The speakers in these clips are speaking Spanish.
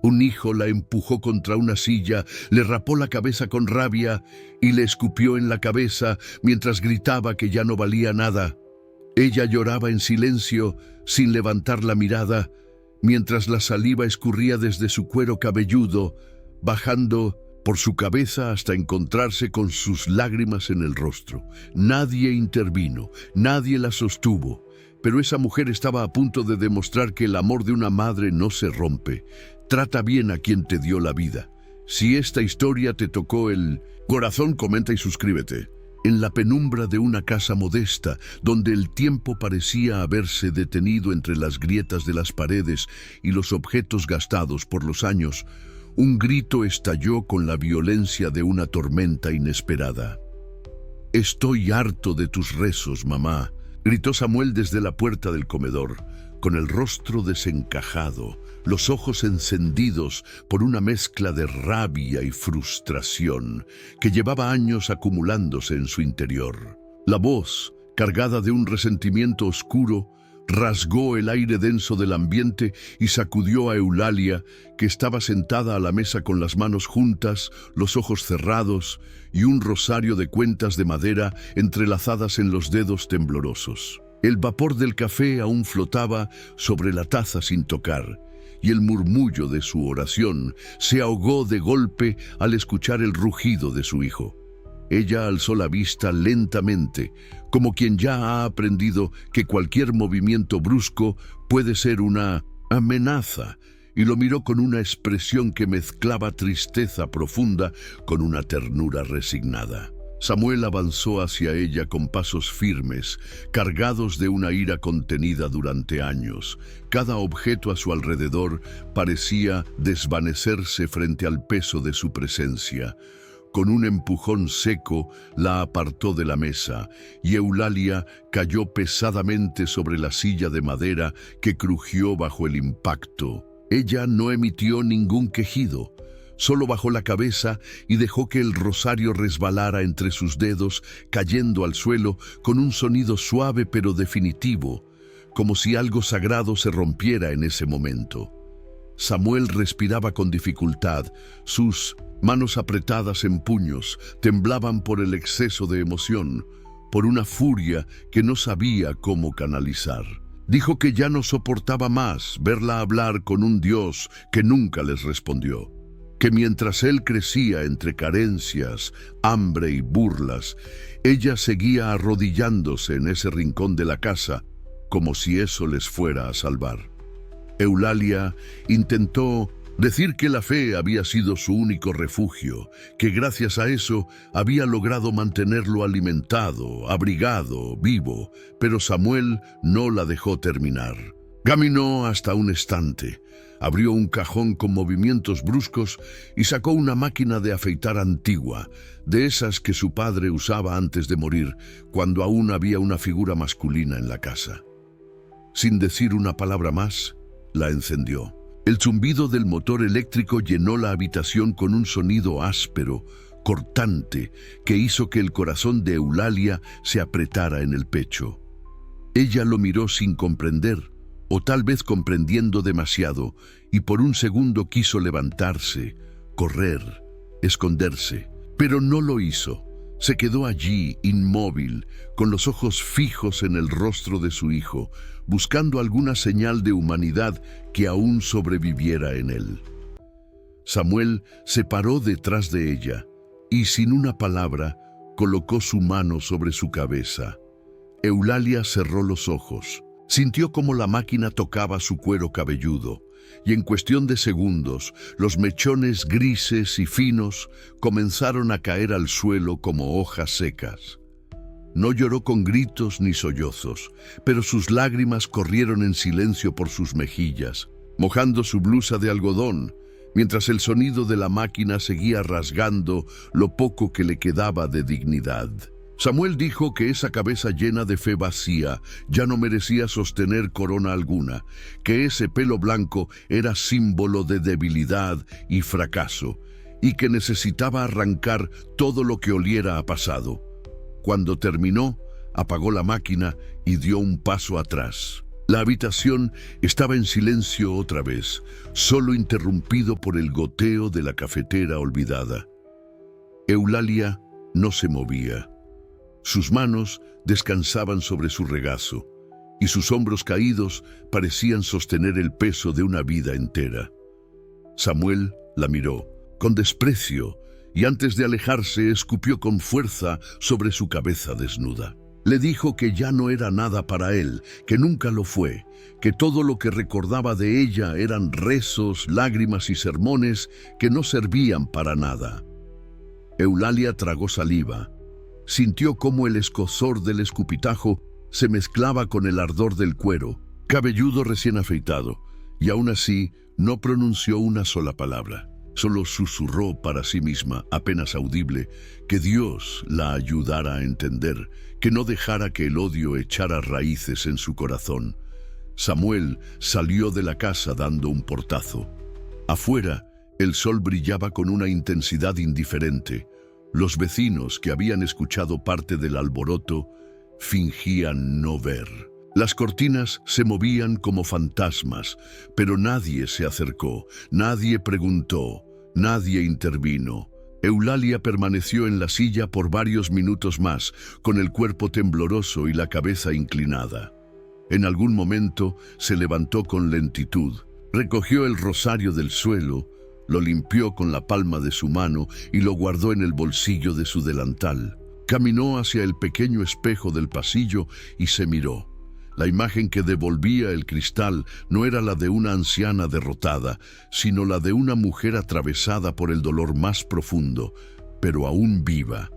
Un hijo la empujó contra una silla, le rapó la cabeza con rabia y le escupió en la cabeza mientras gritaba que ya no valía nada. Ella lloraba en silencio, sin levantar la mirada, mientras la saliva escurría desde su cuero cabelludo, bajando por su cabeza hasta encontrarse con sus lágrimas en el rostro. Nadie intervino, nadie la sostuvo, pero esa mujer estaba a punto de demostrar que el amor de una madre no se rompe. Trata bien a quien te dio la vida. Si esta historia te tocó el corazón, comenta y suscríbete. En la penumbra de una casa modesta, donde el tiempo parecía haberse detenido entre las grietas de las paredes y los objetos gastados por los años, un grito estalló con la violencia de una tormenta inesperada. «Estoy harto de tus rezos, mamá», gritó Samuel desde la puerta del comedor, con el rostro desencajado, los ojos encendidos por una mezcla de rabia y frustración que llevaba años acumulándose en su interior. La voz, cargada de un resentimiento oscuro, rasgó el aire denso del ambiente y sacudió a Eulalia, que estaba sentada a la mesa con las manos juntas, los ojos cerrados y un rosario de cuentas de madera entrelazadas en los dedos temblorosos. El vapor del café aún flotaba sobre la taza sin tocar, y el murmullo de su oración se ahogó de golpe al escuchar el rugido de su hijo. Ella alzó la vista lentamente, como quien ya ha aprendido que cualquier movimiento brusco puede ser una amenaza, y lo miró con una expresión que mezclaba tristeza profunda con una ternura resignada. Samuel avanzó hacia ella con pasos firmes, cargados de una ira contenida durante años. Cada objeto a su alrededor parecía desvanecerse frente al peso de su presencia. Con un empujón seco la apartó de la mesa, y Eulalia cayó pesadamente sobre la silla de madera que crujió bajo el impacto. Ella no emitió ningún quejido. Solo bajó la cabeza y dejó que el rosario resbalara entre sus dedos, cayendo al suelo con un sonido suave pero definitivo, como si algo sagrado se rompiera en ese momento. Samuel respiraba con dificultad, sus manos apretadas en puños temblaban por el exceso de emoción, por una furia que no sabía cómo canalizar. Dijo que ya no soportaba más verla hablar con un Dios que nunca les respondió, que mientras él crecía entre carencias, hambre y burlas, ella seguía arrodillándose en ese rincón de la casa, como si eso les fuera a salvar. Eulalia intentó decir que la fe había sido su único refugio, que gracias a eso había logrado mantenerlo alimentado, abrigado, vivo, pero Samuel no la dejó terminar. Caminó hasta un estante, abrió un cajón con movimientos bruscos y sacó una máquina de afeitar antigua, de esas que su padre usaba antes de morir, cuando aún había una figura masculina en la casa. Sin decir una palabra más, la encendió. El zumbido del motor eléctrico llenó la habitación con un sonido áspero, cortante, que hizo que el corazón de Eulalia se apretara en el pecho. Ella lo miró sin comprender, o tal vez comprendiendo demasiado, y por un segundo quiso levantarse, correr, esconderse, pero no lo hizo. Se quedó allí, inmóvil, con los ojos fijos en el rostro de su hijo, buscando alguna señal de humanidad que aún sobreviviera en él. Samuel se paró detrás de ella y, sin una palabra, colocó su mano sobre su cabeza. Eulalia cerró los ojos. Sintió cómo la máquina tocaba su cuero cabelludo, y en cuestión de segundos, los mechones grises y finos comenzaron a caer al suelo como hojas secas. No lloró con gritos ni sollozos, pero sus lágrimas corrieron en silencio por sus mejillas, mojando su blusa de algodón, mientras el sonido de la máquina seguía rasgando lo poco que le quedaba de dignidad. Samuel dijo que esa cabeza llena de fe vacía ya no merecía sostener corona alguna, que ese pelo blanco era símbolo de debilidad y fracaso, y que necesitaba arrancar todo lo que oliera a pasado. Cuando terminó, apagó la máquina y dio un paso atrás. La habitación estaba en silencio otra vez, solo interrumpido por el goteo de la cafetera olvidada. Eulalia no se movía. Sus manos descansaban sobre su regazo, y sus hombros caídos parecían sostener el peso de una vida entera. Samuel la miró con desprecio y antes de alejarse escupió con fuerza sobre su cabeza desnuda. Le dijo que ya no era nada para él, que nunca lo fue, que todo lo que recordaba de ella eran rezos, lágrimas y sermones que no servían para nada. Eulalia tragó saliva. Sintió cómo el escozor del escupitajo se mezclaba con el ardor del cuero, cabelludo recién afeitado, y aún así no pronunció una sola palabra. Solo susurró para sí misma, apenas audible, que Dios la ayudara a entender, que no dejara que el odio echara raíces en su corazón. Samuel salió de la casa dando un portazo. Afuera, el sol brillaba con una intensidad indiferente. Los vecinos, que habían escuchado parte del alboroto, fingían no ver. Las cortinas se movían como fantasmas, pero nadie se acercó, nadie preguntó, nadie intervino. Eulalia permaneció en la silla por varios minutos más, con el cuerpo tembloroso y la cabeza inclinada. En algún momento se levantó con lentitud, recogió el rosario del suelo, lo limpió con la palma de su mano y lo guardó en el bolsillo de su delantal. Caminó hacia el pequeño espejo del pasillo y se miró. La imagen que devolvía el cristal no era la de una anciana derrotada, sino la de una mujer atravesada por el dolor más profundo, pero aún viva.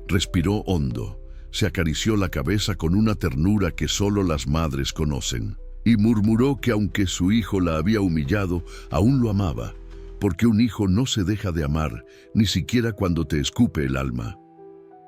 Respiró hondo, se acarició la cabeza con una ternura que solo las madres conocen, y murmuró que aunque su hijo la había humillado, aún lo amaba, porque un hijo no se deja de amar, ni siquiera cuando te escupe el alma.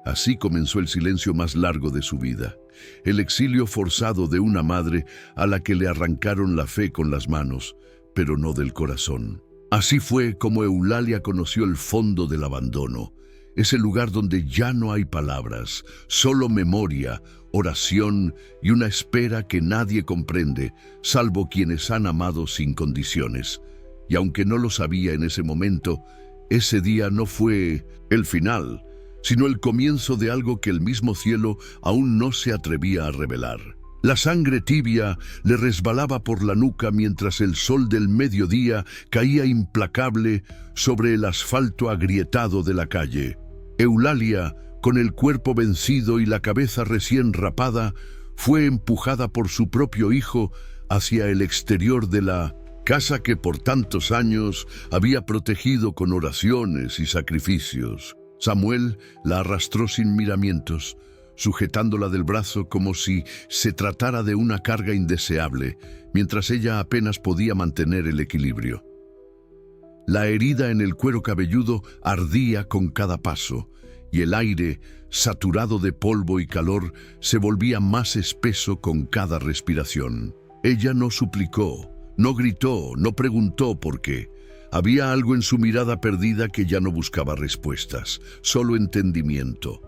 Así comenzó el silencio más largo de su vida, el exilio forzado de una madre a la que le arrancaron la fe con las manos, pero no del corazón. Así fue como Eulalia conoció el fondo del abandono, ese lugar donde ya no hay palabras, solo memoria, oración y una espera que nadie comprende, salvo quienes han amado sin condiciones. Y aunque no lo sabía en ese momento, ese día no fue el final, sino el comienzo de algo que el mismo cielo aún no se atrevía a revelar. La sangre tibia le resbalaba por la nuca mientras el sol del mediodía caía implacable sobre el asfalto agrietado de la calle. Eulalia, con el cuerpo vencido y la cabeza recién rapada, fue empujada por su propio hijo hacia el exterior de la casa que por tantos años había protegido con oraciones y sacrificios. Samuel la arrastró sin miramientos, sujetándola del brazo como si se tratara de una carga indeseable, mientras ella apenas podía mantener el equilibrio. La herida en el cuero cabelludo ardía con cada paso, y el aire, saturado de polvo y calor, se volvía más espeso con cada respiración. Ella no suplicó, no gritó, no preguntó por qué. Había algo en su mirada perdida que ya no buscaba respuestas, solo entendimiento.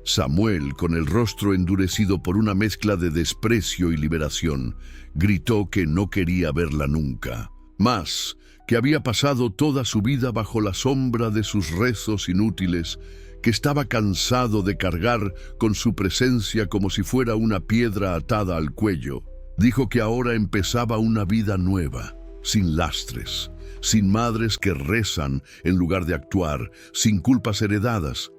Samuel, con el rostro endurecido por una mezcla de desprecio y liberación, gritó que no quería verla nunca. Más, que había pasado toda su vida bajo la sombra de sus rezos inútiles, que estaba cansado de cargar con su presencia como si fuera una piedra atada al cuello. Dijo que ahora empezaba una vida nueva, sin lastres, sin madres que rezan en lugar de actuar, sin culpas heredadas.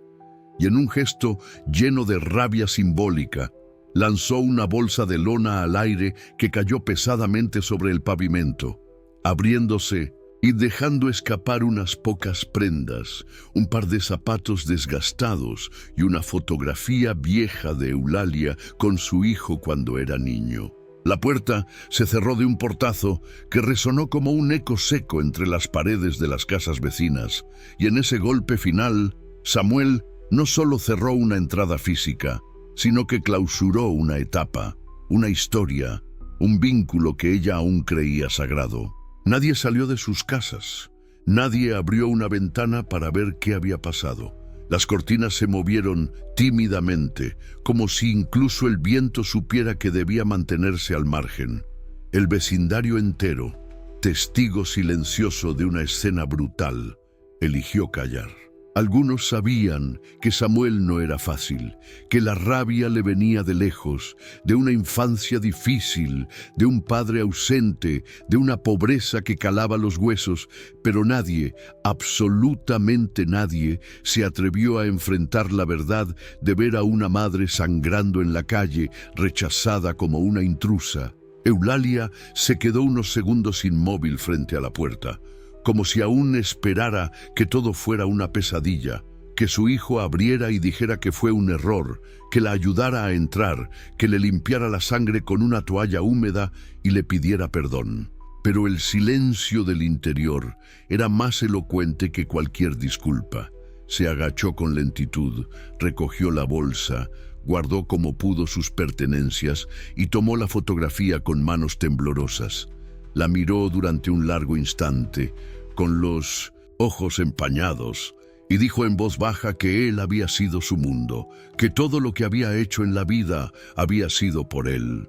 Y en un gesto lleno de rabia simbólica, lanzó una bolsa de lona al aire que cayó pesadamente sobre el pavimento, abriéndose y dejando escapar unas pocas prendas, un par de zapatos desgastados y una fotografía vieja de Eulalia con su hijo cuando era niño. La puerta se cerró de un portazo que resonó como un eco seco entre las paredes de las casas vecinas, y en ese golpe final, Samuel no solo cerró una entrada física, sino que clausuró una etapa, una historia, un vínculo que ella aún creía sagrado. Nadie salió de sus casas, nadie abrió una ventana para ver qué había pasado, Las cortinas se movieron tímidamente, como si incluso el viento supiera que debía mantenerse al margen. El vecindario entero, testigo silencioso de una escena brutal, eligió callar. Algunos sabían que Samuel no era fácil, que la rabia le venía de lejos, de una infancia difícil, de un padre ausente, de una pobreza que calaba los huesos, pero nadie, absolutamente nadie, se atrevió a enfrentar la verdad de ver a una madre sangrando en la calle, rechazada como una intrusa. Eulalia se quedó unos segundos inmóvil frente a la puerta, como si aún esperara que todo fuera una pesadilla, que su hijo abriera y dijera que fue un error, que la ayudara a entrar, que le limpiara la sangre con una toalla húmeda y le pidiera perdón. Pero el silencio del interior era más elocuente que cualquier disculpa. Se agachó con lentitud, recogió la bolsa, guardó como pudo sus pertenencias y tomó la fotografía con manos temblorosas. La miró durante un largo instante, con los ojos empañados, y dijo en voz baja que él había sido su mundo, que todo lo que había hecho en la vida había sido por él,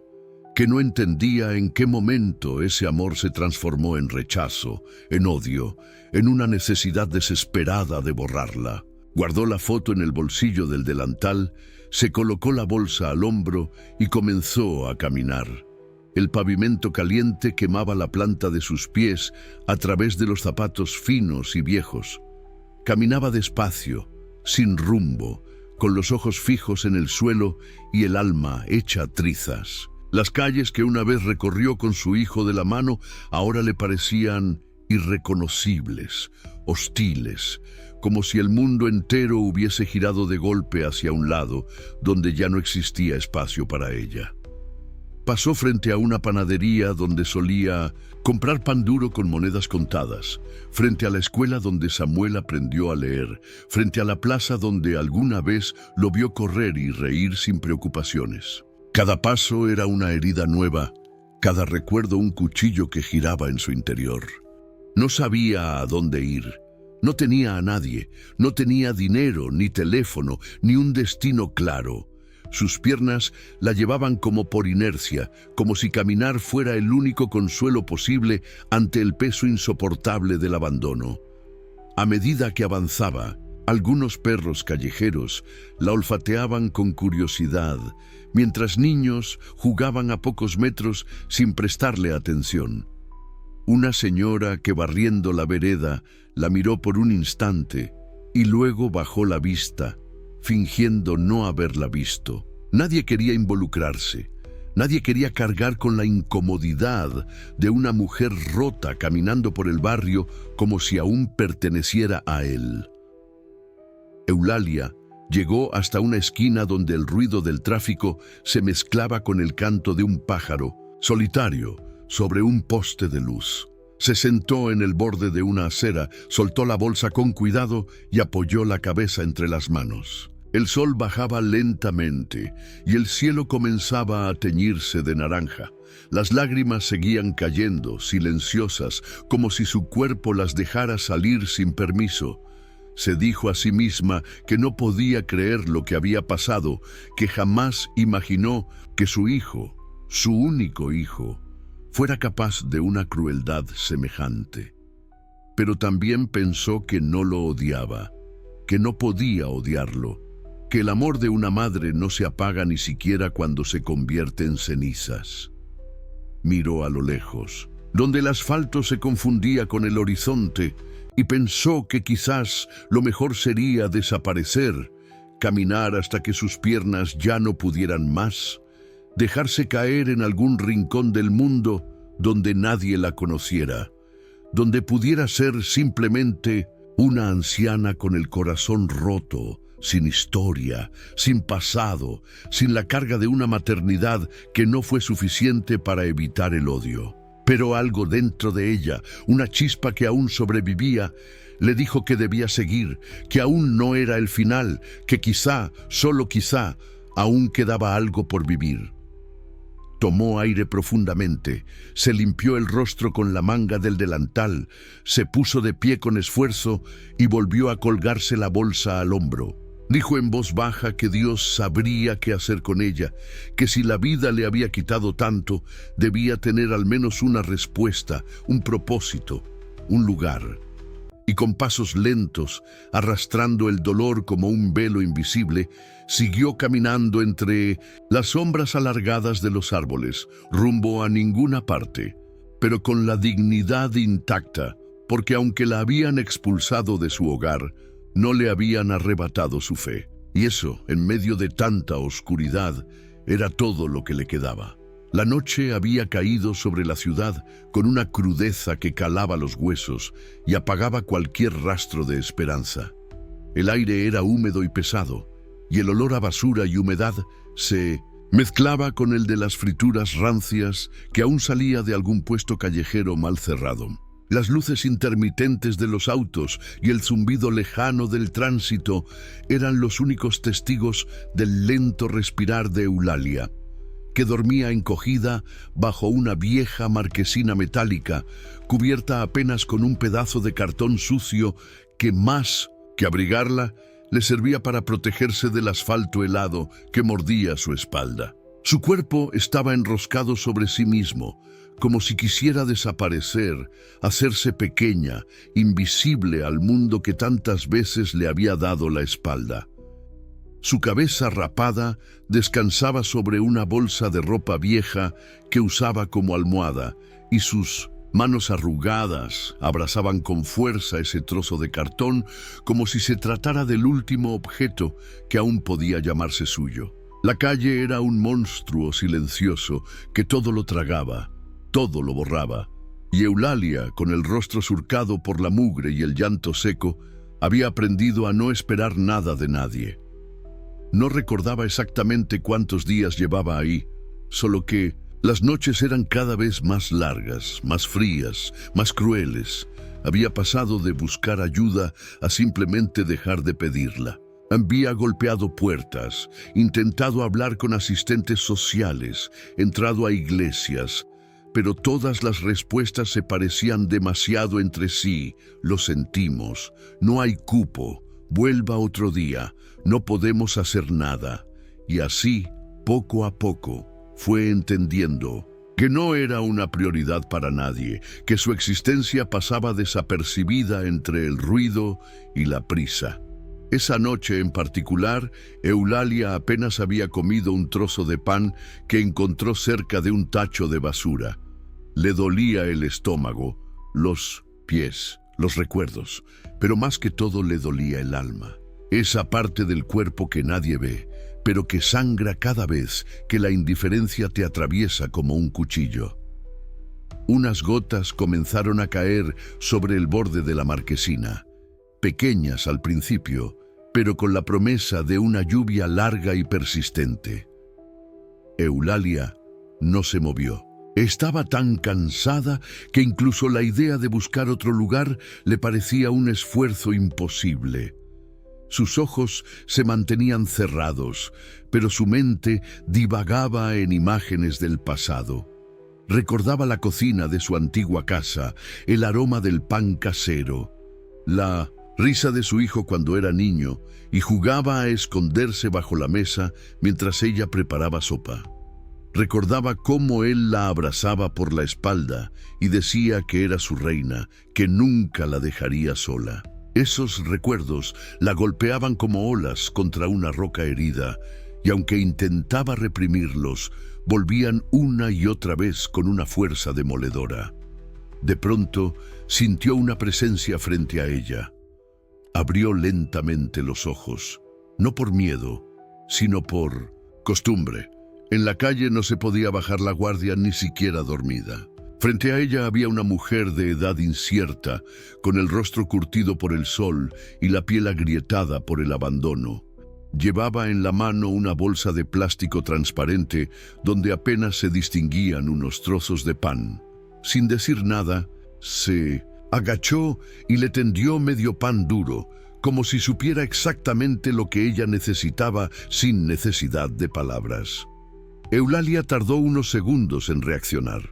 que no entendía en qué momento ese amor se transformó en rechazo, en odio, en una necesidad desesperada de borrarla. Guardó la foto en el bolsillo del delantal, se colocó la bolsa al hombro y comenzó a caminar. El pavimento caliente quemaba la planta de sus pies a través de los zapatos finos y viejos. Caminaba despacio, sin rumbo, con los ojos fijos en el suelo y el alma hecha trizas. Las calles que una vez recorrió con su hijo de la mano ahora le parecían irreconocibles, hostiles, como si el mundo entero hubiese girado de golpe hacia un lado, donde ya no existía espacio para ella. Pasó frente a una panadería donde solía comprar pan duro con monedas contadas, frente a la escuela donde Samuel aprendió a leer, frente a la plaza donde alguna vez lo vio correr y reír sin preocupaciones. Cada paso era una herida nueva, cada recuerdo un cuchillo que giraba en su interior. No sabía a dónde ir, no tenía a nadie, no tenía dinero, ni teléfono, ni un destino claro. Sus piernas la llevaban como por inercia, como si caminar fuera el único consuelo posible ante el peso insoportable del abandono. A medida que avanzaba, algunos perros callejeros la olfateaban con curiosidad, mientras niños jugaban a pocos metros sin prestarle atención. Una señora que barriendo la vereda la miró por un instante y luego bajó la vista, fingiendo no haberla visto. Nadie quería involucrarse, nadie quería cargar con la incomodidad de una mujer rota caminando por el barrio como si aún perteneciera a él. Eulalia llegó hasta una esquina donde el ruido del tráfico se mezclaba con el canto de un pájaro, solitario, sobre un poste de luz. Se sentó en el borde de una acera, soltó la bolsa con cuidado y apoyó la cabeza entre las manos. El sol bajaba lentamente y el cielo comenzaba a teñirse de naranja. Las lágrimas seguían cayendo, silenciosas, como si su cuerpo las dejara salir sin permiso. Se dijo a sí misma que no podía creer lo que había pasado, que jamás imaginó que su hijo, su único hijo, fuera capaz de una crueldad semejante. Pero también pensó que no lo odiaba, que no podía odiarlo, que el amor de una madre no se apaga ni siquiera cuando se convierte en cenizas. Miró a lo lejos, donde el asfalto se confundía con el horizonte, y pensó que quizás lo mejor sería desaparecer, caminar hasta que sus piernas ya no pudieran más, dejarse caer en algún rincón del mundo donde nadie la conociera, donde pudiera ser simplemente una anciana con el corazón roto, sin historia, sin pasado, sin la carga de una maternidad que no fue suficiente para evitar el odio. Pero algo dentro de ella, una chispa que aún sobrevivía, le dijo que debía seguir, que aún no era el final, que quizá, solo quizá, aún quedaba algo por vivir. Tomó aire profundamente, se limpió el rostro con la manga del delantal, se puso de pie con esfuerzo y volvió a colgarse la bolsa al hombro. Dijo en voz baja que Dios sabría qué hacer con ella, que si la vida le había quitado tanto, debía tener al menos una respuesta, un propósito, un lugar. Y con pasos lentos, arrastrando el dolor como un velo invisible, siguió caminando entre las sombras alargadas de los árboles, rumbo a ninguna parte, pero con la dignidad intacta, porque aunque la habían expulsado de su hogar, no le habían arrebatado su fe. Y eso, en medio de tanta oscuridad, era todo lo que le quedaba. La noche había caído sobre la ciudad con una crudeza que calaba los huesos y apagaba cualquier rastro de esperanza. El aire era húmedo y pesado, y el olor a basura y humedad se mezclaba con el de las frituras rancias que aún salía de algún puesto callejero mal cerrado. Las luces intermitentes de los autos y el zumbido lejano del tránsito eran los únicos testigos del lento respirar de Eulalia, que dormía encogida bajo una vieja marquesina metálica, cubierta apenas con un pedazo de cartón sucio que más que abrigarla, le servía para protegerse del asfalto helado que mordía su espalda. Su cuerpo estaba enroscado sobre sí mismo, como si quisiera desaparecer, hacerse pequeña, invisible al mundo que tantas veces le había dado la espalda. Su cabeza rapada descansaba sobre una bolsa de ropa vieja que usaba como almohada, y sus manos arrugadas abrazaban con fuerza ese trozo de cartón como si se tratara del último objeto que aún podía llamarse suyo. La calle era un monstruo silencioso que todo lo tragaba, todo lo borraba, y Eulalia, con el rostro surcado por la mugre y el llanto seco, había aprendido a no esperar nada de nadie. No recordaba exactamente cuántos días llevaba ahí, solo que las noches eran cada vez más largas, más frías, más crueles. Había pasado de buscar ayuda a simplemente dejar de pedirla. Había golpeado puertas, intentado hablar con asistentes sociales, entrado a iglesias, pero todas las respuestas se parecían demasiado entre sí. Lo sentimos, no hay cupo, vuelva otro día, no podemos hacer nada. Y así, poco a poco, fue entendiendo que no era una prioridad para nadie, que su existencia pasaba desapercibida entre el ruido y la prisa. Esa noche en particular, Eulalia apenas había comido un trozo de pan que encontró cerca de un tacho de basura. Le dolía el estómago, los pies, los recuerdos, pero más que todo le dolía el alma. Esa parte del cuerpo que nadie ve, pero que sangra cada vez que la indiferencia te atraviesa como un cuchillo. Unas gotas comenzaron a caer sobre el borde de la marquesina, pequeñas al principio, pero con la promesa de una lluvia larga y persistente. Eulalia no se movió. Estaba tan cansada que incluso la idea de buscar otro lugar le parecía un esfuerzo imposible. Sus ojos se mantenían cerrados, pero su mente divagaba en imágenes del pasado. Recordaba la cocina de su antigua casa, el aroma del pan casero, la risa de su hijo cuando era niño y jugaba a esconderse bajo la mesa mientras ella preparaba sopa. Recordaba cómo él la abrazaba por la espalda y decía que era su reina, que nunca la dejaría sola. Esos recuerdos la golpeaban como olas contra una roca herida, y aunque intentaba reprimirlos, volvían una y otra vez con una fuerza demoledora. De pronto, sintió una presencia frente a ella. Abrió lentamente los ojos, no por miedo, sino por costumbre. En la calle no se podía bajar la guardia ni siquiera dormida. Frente a ella había una mujer de edad incierta, con el rostro curtido por el sol y la piel agrietada por el abandono. Llevaba en la mano una bolsa de plástico transparente donde apenas se distinguían unos trozos de pan. Sin decir nada, se agachó y le tendió medio pan duro, como si supiera exactamente lo que ella necesitaba sin necesidad de palabras. Eulalia tardó unos segundos en reaccionar.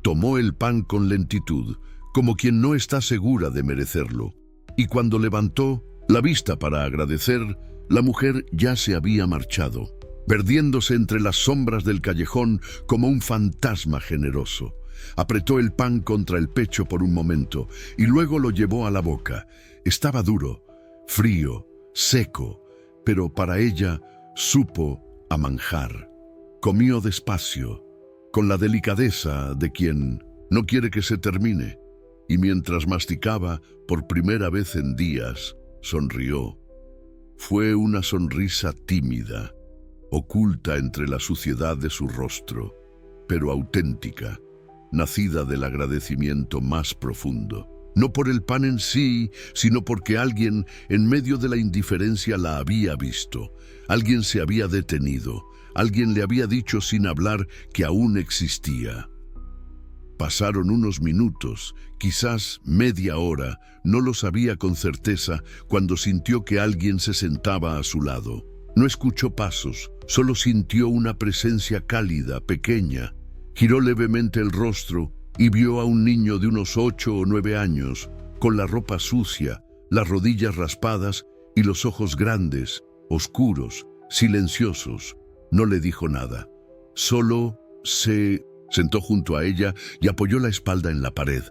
Tomó el pan con lentitud, como quien no está segura de merecerlo, y cuando levantó la vista para agradecer, la mujer ya se había marchado, perdiéndose entre las sombras del callejón como un fantasma generoso. Apretó el pan contra el pecho por un momento y luego lo llevó a la boca. Estaba duro, frío, seco, pero para ella supo a manjar. Comió despacio, con la delicadeza de quien no quiere que se termine, y mientras masticaba, por primera vez en días, sonrió. Fue una sonrisa tímida, oculta entre la suciedad de su rostro, pero auténtica, nacida del agradecimiento más profundo. No por el pan en sí, sino porque alguien en medio de la indiferencia la había visto. Alguien se había detenido. Alguien le había dicho sin hablar que aún existía. Pasaron unos minutos, quizás media hora, no lo sabía con certeza, cuando sintió que alguien se sentaba a su lado. No escuchó pasos, solo sintió una presencia cálida, pequeña. Giró levemente el rostro y vio a un niño de unos 8 o 9 años, con la ropa sucia, las rodillas raspadas y los ojos grandes, oscuros, silenciosos. No le dijo nada. Solo se sentó junto a ella y apoyó la espalda en la pared.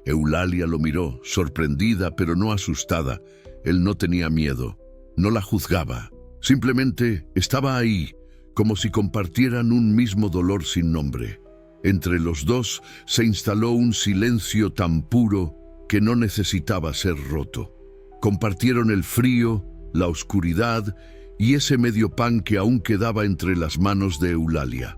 Eulalia lo miró, sorprendida pero no asustada. Él no tenía miedo, no la juzgaba. Simplemente estaba ahí, como si compartieran un mismo dolor sin nombre. Entre los dos se instaló un silencio tan puro que no necesitaba ser roto. Compartieron el frío, la oscuridad y ese medio pan que aún quedaba entre las manos de Eulalia.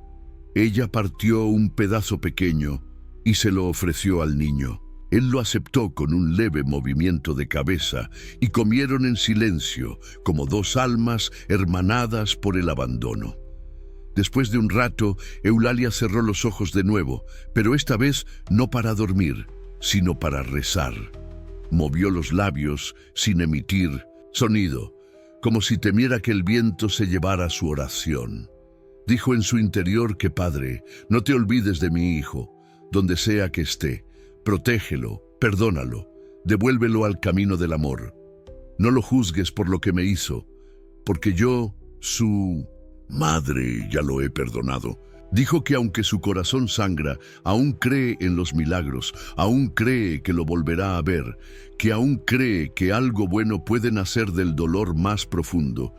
Ella partió un pedazo pequeño y se lo ofreció al niño. Él lo aceptó con un leve movimiento de cabeza y comieron en silencio, como dos almas hermanadas por el abandono. Después de un rato, Eulalia cerró los ojos de nuevo, pero esta vez no para dormir, sino para rezar. Movió los labios sin emitir sonido, como si temiera que el viento se llevara su oración. Dijo en su interior que Padre, no te olvides de mi hijo, donde sea que esté. Protégelo, perdónalo, devuélvelo al camino del amor. No lo juzgues por lo que me hizo, porque yo, su madre, ya lo he perdonado. Dijo que aunque su corazón sangra, aún cree en los milagros, aún cree que lo volverá a ver, que aún cree que algo bueno puede nacer del dolor más profundo.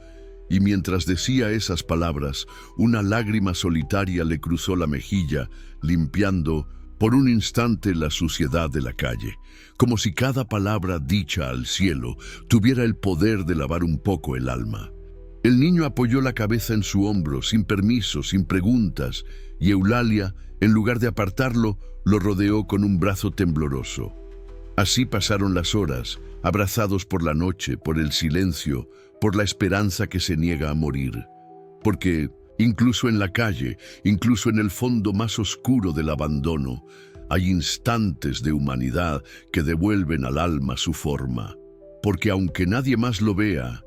Y mientras decía esas palabras, una lágrima solitaria le cruzó la mejilla, limpiando por un instante la suciedad de la calle, como si cada palabra dicha al cielo tuviera el poder de lavar un poco el alma. El niño apoyó la cabeza en su hombro, sin permiso, sin preguntas, y Eulalia, en lugar de apartarlo, lo rodeó con un brazo tembloroso. Así pasaron las horas, abrazados por la noche, por el silencio, por la esperanza que se niega a morir. Porque incluso en la calle, incluso en el fondo más oscuro del abandono, hay instantes de humanidad que devuelven al alma su forma. Porque aunque nadie más lo vea,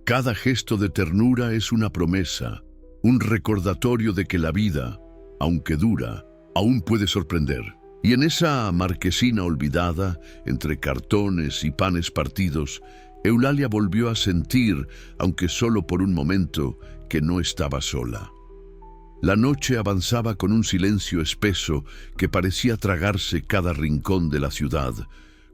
cada gesto de ternura es una promesa, un recordatorio de que la vida, aunque dura, aún puede sorprender. Y en esa marquesina olvidada, entre cartones y panes partidos, Eulalia volvió a sentir, aunque solo por un momento, que no estaba sola. La noche avanzaba con un silencio espeso que parecía tragarse cada rincón de la ciudad,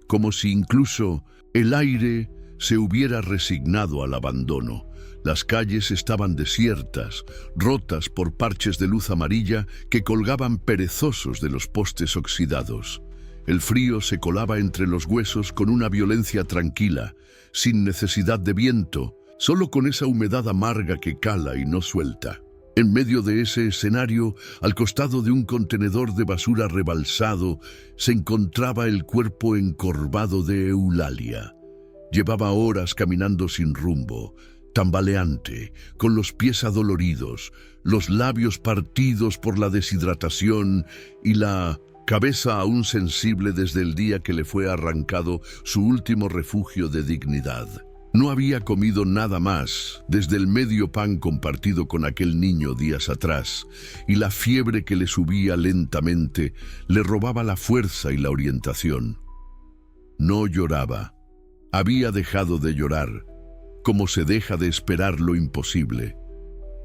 como si incluso el aire se hubiera resignado al abandono. Las calles estaban desiertas, rotas por parches de luz amarilla que colgaban perezosos de los postes oxidados. El frío se colaba entre los huesos con una violencia tranquila, sin necesidad de viento, solo con esa humedad amarga que cala y no suelta. En medio de ese escenario, al costado de un contenedor de basura rebalsado, se encontraba el cuerpo encorvado de Eulalia. Llevaba horas caminando sin rumbo, tambaleante, con los pies adoloridos, los labios partidos por la deshidratación y la cabeza aún sensible desde el día que le fue arrancado su último refugio de dignidad. No había comido nada más desde el medio pan compartido con aquel niño días atrás, y la fiebre que le subía lentamente le robaba la fuerza y la orientación. No lloraba. Había dejado de llorar, como se deja de esperar lo imposible.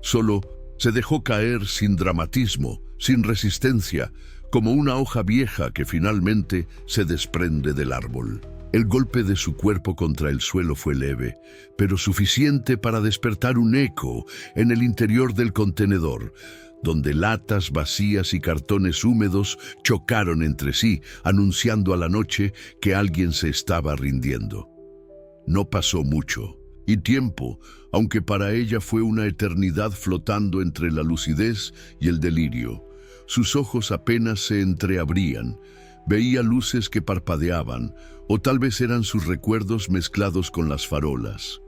Solo se dejó caer sin dramatismo, sin resistencia, como una hoja vieja que finalmente se desprende del árbol. El golpe de su cuerpo contra el suelo fue leve, pero suficiente para despertar un eco en el interior del contenedor, donde latas vacías y cartones húmedos chocaron entre sí, anunciando a la noche que alguien se estaba rindiendo. No pasó mucho, y tiempo, aunque para ella fue una eternidad flotando entre la lucidez y el delirio. Sus ojos apenas se entreabrían. Veía luces que parpadeaban, o tal vez eran sus recuerdos mezclados con las farolas.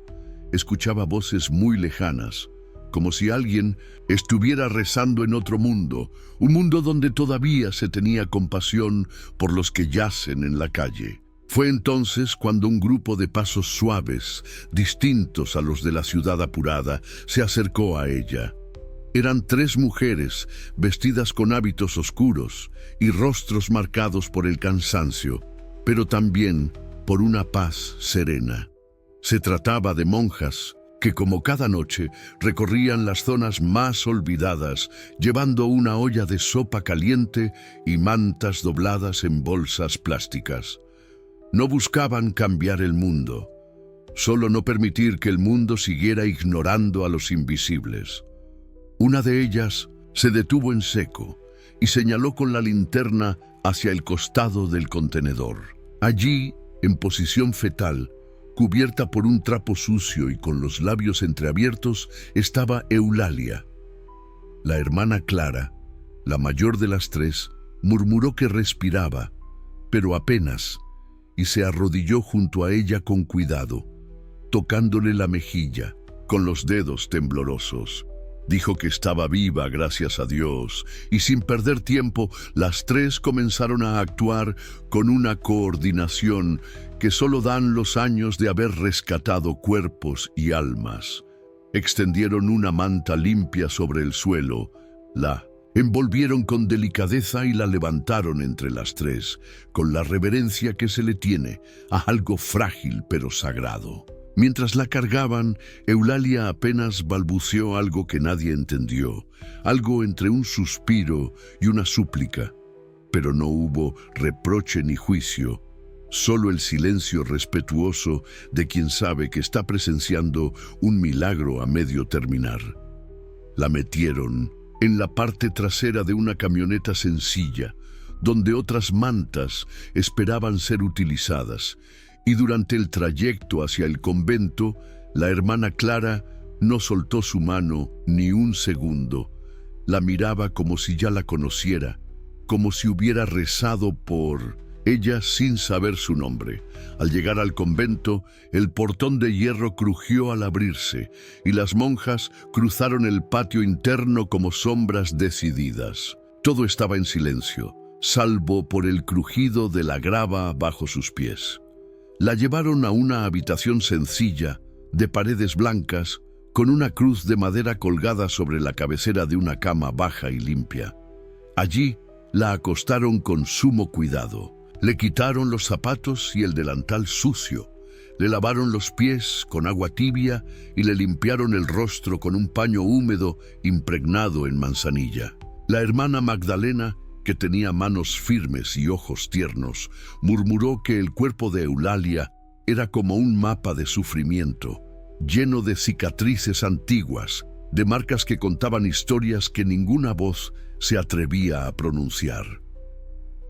Escuchaba voces muy lejanas, como si alguien estuviera rezando en otro mundo, un mundo donde todavía se tenía compasión por los que yacen en la calle. Fue entonces cuando un grupo de pasos suaves, distintos a los de la ciudad apurada, se acercó a ella. Eran 3 mujeres vestidas con hábitos oscuros y rostros marcados por el cansancio, pero también por una paz serena. Se trataba de monjas que, como cada noche, recorrían las zonas más olvidadas, llevando una olla de sopa caliente y mantas dobladas en bolsas plásticas. No buscaban cambiar el mundo, solo no permitir que el mundo siguiera ignorando a los invisibles. Una de ellas se detuvo en seco y señaló con la linterna hacia el costado del contenedor. Allí, en posición fetal, cubierta por un trapo sucio y con los labios entreabiertos, estaba Eulalia. La hermana Clara, la mayor de las 3, murmuró que respiraba, pero apenas, y se arrodilló junto a ella con cuidado, tocándole la mejilla con los dedos temblorosos. Dijo que estaba viva, gracias a Dios, y sin perder tiempo, las 3 comenzaron a actuar con una coordinación que solo dan los años de haber rescatado cuerpos y almas. Extendieron una manta limpia sobre el suelo, la envolvieron con delicadeza y la levantaron entre las 3, con la reverencia que se le tiene a algo frágil pero sagrado. Mientras la cargaban, Eulalia apenas balbuceó algo que nadie entendió, algo entre un suspiro y una súplica. Pero no hubo reproche ni juicio, solo el silencio respetuoso de quien sabe que está presenciando un milagro a medio terminar. La metieron en la parte trasera de una camioneta sencilla, donde otras mantas esperaban ser utilizadas, y durante el trayecto hacia el convento, la hermana Clara no soltó su mano ni un segundo. La miraba como si ya la conociera, como si hubiera rezado por ella sin saber su nombre. Al llegar al convento, el portón de hierro crujió al abrirse, y las monjas cruzaron el patio interno como sombras decididas. Todo estaba en silencio, salvo por el crujido de la grava bajo sus pies. La llevaron a una habitación sencilla, de paredes blancas, con una cruz de madera colgada sobre la cabecera de una cama baja y limpia. Allí la acostaron con sumo cuidado. Le quitaron los zapatos y el delantal sucio, le lavaron los pies con agua tibia y le limpiaron el rostro con un paño húmedo impregnado en manzanilla. La hermana Magdalena, que tenía manos firmes y ojos tiernos, murmuró que el cuerpo de Eulalia era como un mapa de sufrimiento, lleno de cicatrices antiguas, de marcas que contaban historias que ninguna voz se atrevía a pronunciar.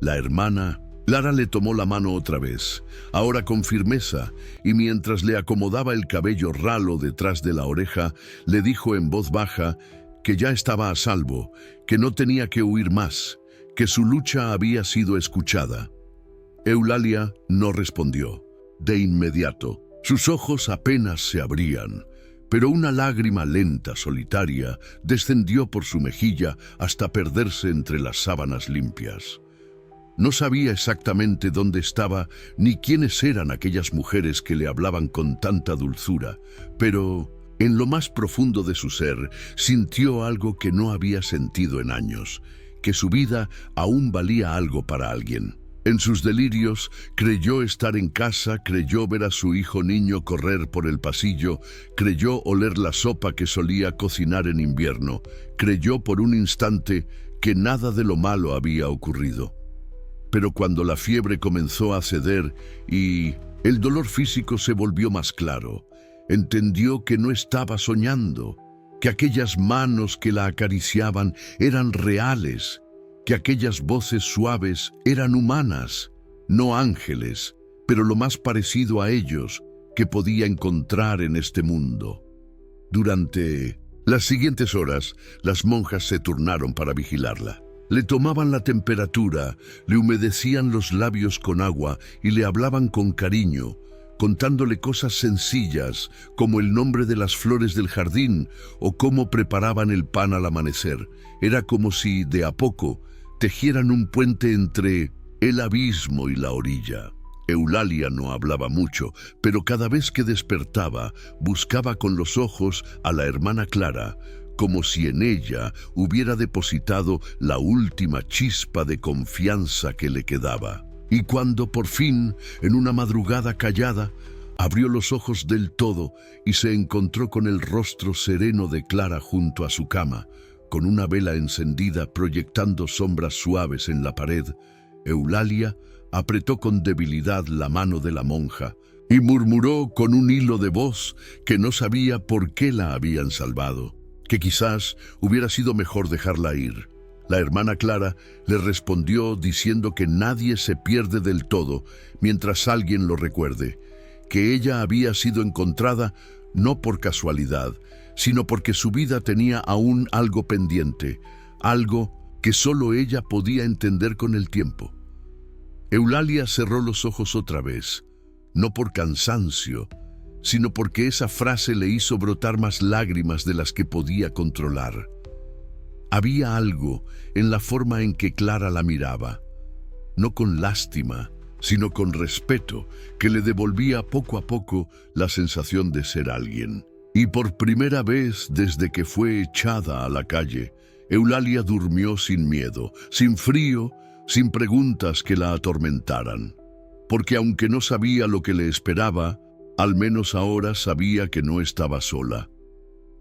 La hermana Clara le tomó la mano otra vez, ahora con firmeza, y mientras le acomodaba el cabello ralo detrás de la oreja, le dijo en voz baja que ya estaba a salvo, que no tenía que huir más, que su lucha había sido escuchada. Eulalia no respondió. De inmediato, sus ojos apenas se abrían, pero una lágrima lenta, solitaria, descendió por su mejilla hasta perderse entre las sábanas limpias. No sabía exactamente dónde estaba ni quiénes eran aquellas mujeres que le hablaban con tanta dulzura, pero en lo más profundo de su ser sintió algo que no había sentido en años, que su vida aún valía algo para alguien. En sus delirios creyó estar en casa, creyó ver a su hijo niño correr por el pasillo, creyó oler la sopa que solía cocinar en invierno, creyó por un instante que nada de lo malo había ocurrido. Pero cuando la fiebre comenzó a ceder y el dolor físico se volvió más claro, entendió que no estaba soñando, que aquellas manos que la acariciaban eran reales, que aquellas voces suaves eran humanas, no ángeles, pero lo más parecido a ellos que podía encontrar en este mundo. Durante las siguientes horas, las monjas se turnaron para vigilarla. Le tomaban la temperatura, le humedecían los labios con agua y le hablaban con cariño, contándole cosas sencillas como el nombre de las flores del jardín o cómo preparaban el pan al amanecer. Era como si, de a poco, tejieran un puente entre el abismo y la orilla. Eulalia no hablaba mucho, pero cada vez que despertaba, buscaba con los ojos a la hermana Clara, como si en ella hubiera depositado la última chispa de confianza que le quedaba. Y cuando por fin, en una madrugada callada, abrió los ojos del todo y se encontró con el rostro sereno de Clara junto a su cama, con una vela encendida proyectando sombras suaves en la pared, Eulalia apretó con debilidad la mano de la monja y murmuró con un hilo de voz que no sabía por qué la habían salvado, que quizás hubiera sido mejor dejarla ir. La hermana Clara le respondió diciendo que nadie se pierde del todo mientras alguien lo recuerde, que ella había sido encontrada no por casualidad, sino porque su vida tenía aún algo pendiente, algo que solo ella podía entender con el tiempo. Eulalia cerró los ojos otra vez, no por cansancio, sino porque esa frase le hizo brotar más lágrimas de las que podía controlar. Había algo en la forma en que Clara la miraba, no con lástima, sino con respeto, que le devolvía poco a poco la sensación de ser alguien. Y por primera vez desde que fue echada a la calle, Eulalia durmió sin miedo, sin frío, sin preguntas que la atormentaran. Porque aunque no sabía lo que le esperaba, al menos ahora sabía que no estaba sola.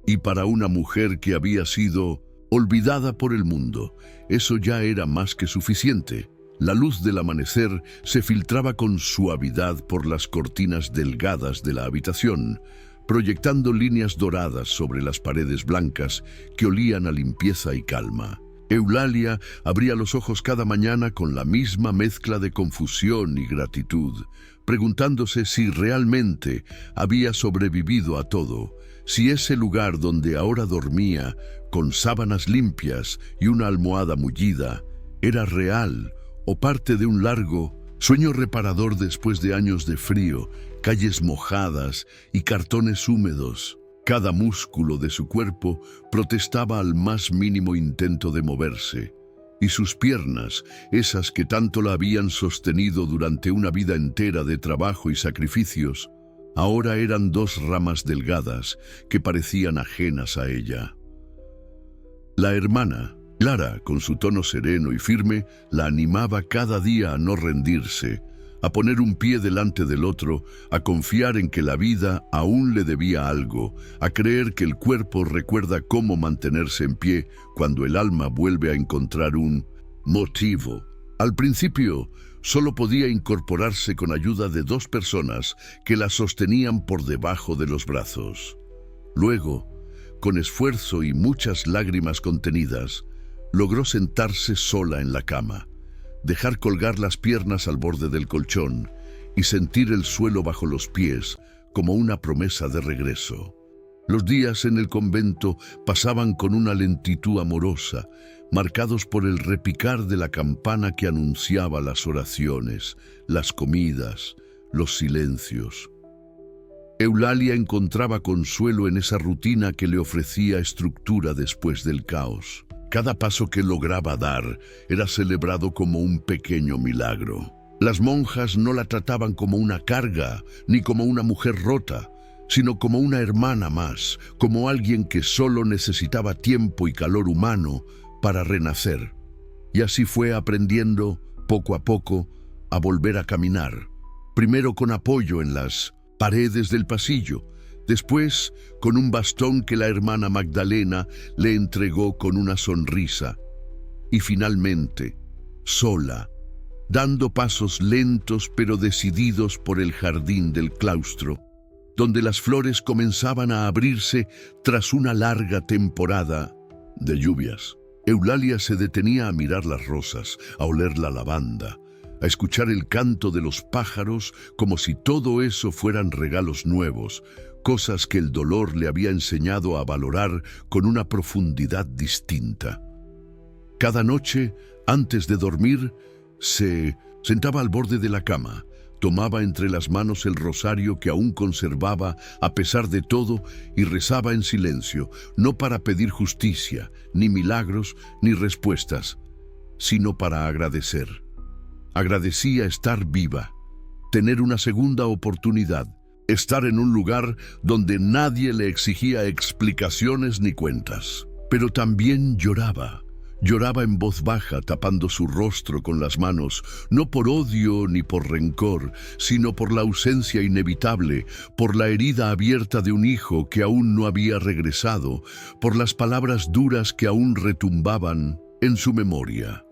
Y para una mujer que había sido olvidada por el mundo, eso ya era más que suficiente. La luz del amanecer se filtraba con suavidad por las cortinas delgadas de la habitación, proyectando líneas doradas sobre las paredes blancas que olían a limpieza y calma. Eulalia abría los ojos cada mañana con la misma mezcla de confusión y gratitud, preguntándose si realmente había sobrevivido a todo, si ese lugar donde ahora dormía, con sábanas limpias y una almohada mullida, era real o parte de un largo sueño reparador después de años de frío, calles mojadas y cartones húmedos. Cada músculo de su cuerpo protestaba al más mínimo intento de moverse, y sus piernas, esas que tanto la habían sostenido durante una vida entera de trabajo y sacrificios, ahora eran dos ramas delgadas que parecían ajenas a ella. La hermana, Clara, con su tono sereno y firme, la animaba cada día a no rendirse, a poner un pie delante del otro, a confiar en que la vida aún le debía algo, a creer que el cuerpo recuerda cómo mantenerse en pie cuando el alma vuelve a encontrar un motivo. Al principio, solo podía incorporarse con ayuda de dos personas que la sostenían por debajo de los brazos. Luego, con esfuerzo y muchas lágrimas contenidas, logró sentarse sola en la cama, dejar colgar las piernas al borde del colchón y sentir el suelo bajo los pies como una promesa de regreso. Los días en el convento pasaban con una lentitud amorosa, marcados por el repicar de la campana que anunciaba las oraciones, las comidas, los silencios. Eulalia encontraba consuelo en esa rutina que le ofrecía estructura después del caos. Cada paso que lograba dar era celebrado como un pequeño milagro. Las monjas no la trataban como una carga, ni como una mujer rota, sino como una hermana más, como alguien que solo necesitaba tiempo y calor humano para renacer. Y así fue aprendiendo, poco a poco, a volver a caminar, primero con apoyo en las paredes del pasillo, después con un bastón que la hermana Magdalena le entregó con una sonrisa, y finalmente, sola, dando pasos lentos pero decididos por el jardín del claustro, donde las flores comenzaban a abrirse tras una larga temporada de lluvias. Eulalia se detenía a mirar las rosas, a oler la lavanda, a escuchar el canto de los pájaros como si todo eso fueran regalos nuevos, cosas que el dolor le había enseñado a valorar con una profundidad distinta. Cada noche, antes de dormir, se sentaba al borde de la cama, tomaba entre las manos el rosario que aún conservaba a pesar de todo y rezaba en silencio, no para pedir justicia, ni milagros, ni respuestas, sino para agradecer. Agradecía estar viva, tener una segunda oportunidad, estar en un lugar donde nadie le exigía explicaciones ni cuentas. Pero también lloraba. Lloraba en voz baja, tapando su rostro con las manos, no por odio ni por rencor, sino por la ausencia inevitable, por la herida abierta de un hijo que aún no había regresado, por las palabras duras que aún retumbaban en su memoria.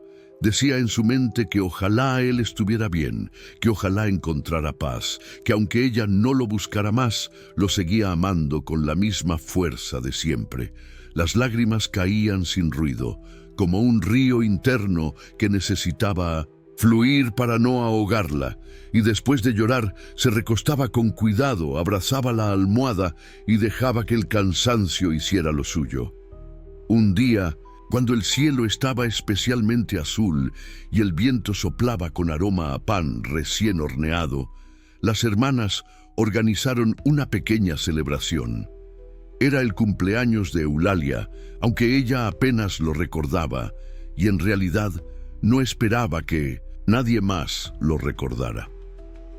Decía en su mente que ojalá él estuviera bien, que ojalá encontrara paz, que aunque ella no lo buscara más, lo seguía amando con la misma fuerza de siempre. Las lágrimas caían sin ruido, como un río interno que necesitaba fluir para no ahogarla, y después de llorar se recostaba con cuidado, abrazaba la almohada y dejaba que el cansancio hiciera lo suyo. Un día, cuando el cielo estaba especialmente azul y el viento soplaba con aroma a pan recién horneado, las hermanas organizaron una pequeña celebración. Era el cumpleaños de Eulalia, aunque ella apenas lo recordaba, y en realidad no esperaba que nadie más lo recordara.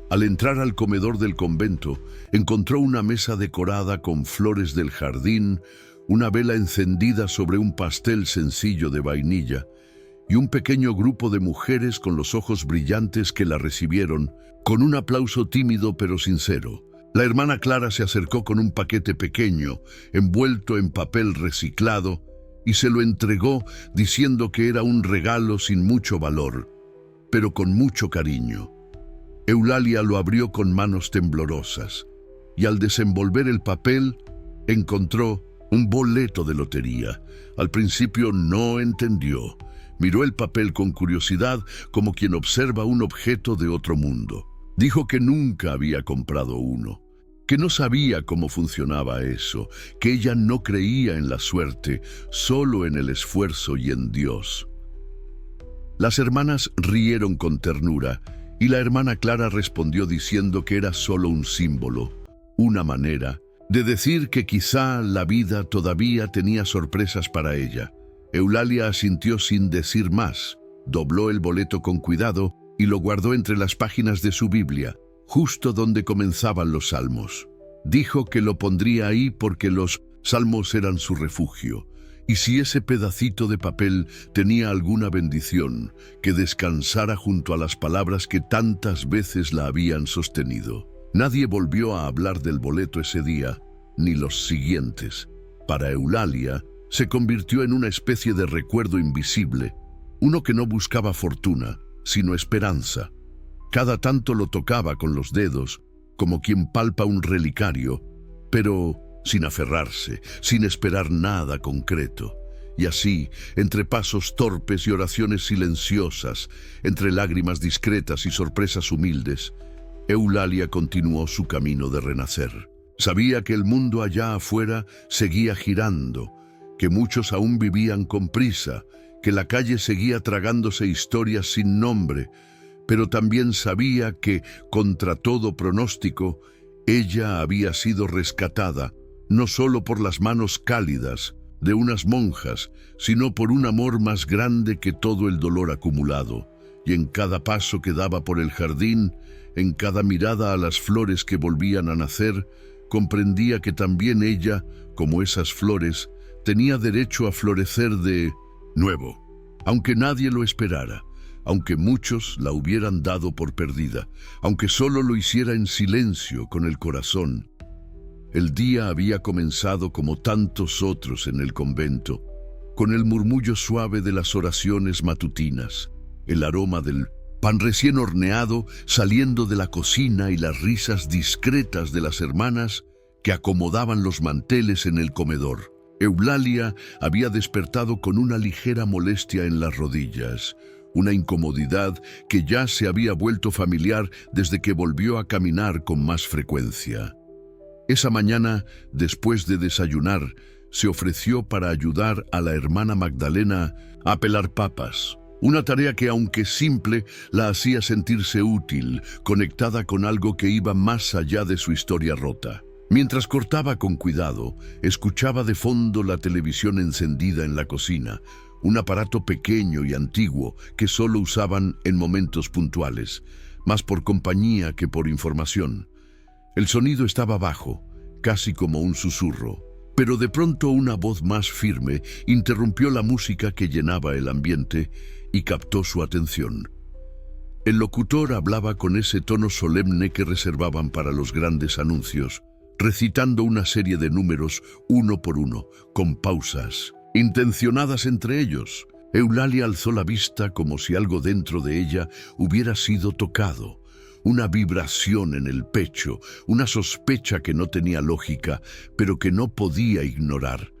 Al entrar al comedor del convento, encontró una mesa decorada con flores del jardín, una vela encendida sobre un pastel sencillo de vainilla, y un pequeño grupo de mujeres con los ojos brillantes que la recibieron, con un aplauso tímido pero sincero. La hermana Clara se acercó con un paquete pequeño, envuelto en papel reciclado, y se lo entregó diciendo que era un regalo sin mucho valor, pero con mucho cariño. Eulalia lo abrió con manos temblorosas, y al desenvolver el papel, encontró un boleto de lotería. Al principio no entendió. Miró el papel con curiosidad, como quien observa un objeto de otro mundo. Dijo que nunca había comprado uno, que no sabía cómo funcionaba eso, que ella no creía en la suerte, solo en el esfuerzo y en Dios. Las hermanas rieron con ternura, y la hermana Clara respondió diciendo que era solo un símbolo, una manera de decir que quizá la vida todavía tenía sorpresas para ella. Eulalia asintió sin decir más, dobló el boleto con cuidado y lo guardó entre las páginas de su Biblia, justo donde comenzaban los salmos. Dijo que lo pondría ahí porque los salmos eran su refugio, y si ese pedacito de papel tenía alguna bendición, que descansara junto a las palabras que tantas veces la habían sostenido. Nadie volvió a hablar del boleto ese día, ni los siguientes. Para Eulalia, se convirtió en una especie de recuerdo invisible, uno que no buscaba fortuna, sino esperanza. Cada tanto lo tocaba con los dedos, como quien palpa un relicario, pero sin aferrarse, sin esperar nada concreto. Y así, entre pasos torpes y oraciones silenciosas, entre lágrimas discretas y sorpresas humildes, Eulalia continuó su camino de renacer. Sabía que el mundo allá afuera seguía girando, que muchos aún vivían con prisa, que la calle seguía tragándose historias sin nombre, pero también sabía que, contra todo pronóstico, ella había sido rescatada, no solo por las manos cálidas, de unas monjas, sino por un amor más grande que todo el dolor acumulado, y en cada paso que daba por el jardín, en cada mirada a las flores que volvían a nacer, comprendía que también ella, como esas flores, tenía derecho a florecer de nuevo, aunque nadie lo esperara, aunque muchos la hubieran dado por perdida, aunque solo lo hiciera en silencio con el corazón. El día había comenzado como tantos otros en el convento, con el murmullo suave de las oraciones matutinas, el aroma del pan recién horneado saliendo de la cocina y las risas discretas de las hermanas que acomodaban los manteles en el comedor. Eulalia había despertado con una ligera molestia en las rodillas, una incomodidad que ya se había vuelto familiar desde que volvió a caminar con más frecuencia. Esa mañana, después de desayunar, se ofreció para ayudar a la hermana Magdalena a pelar papas, una tarea que, aunque simple, la hacía sentirse útil, conectada con algo que iba más allá de su historia rota. Mientras cortaba con cuidado, escuchaba de fondo la televisión encendida en la cocina, un aparato pequeño y antiguo que solo usaban en momentos puntuales, más por compañía que por información. El sonido estaba bajo, casi como un susurro, pero de pronto una voz más firme interrumpió la música que llenaba el ambiente y captó su atención. El locutor hablaba con ese tono solemne que reservaban para los grandes anuncios, recitando una serie de números uno por uno, con pausas intencionadas entre ellos. Eulalia alzó la vista como si algo dentro de ella hubiera sido tocado, una vibración en el pecho, una sospecha que no tenía lógica, pero que no podía ignorar.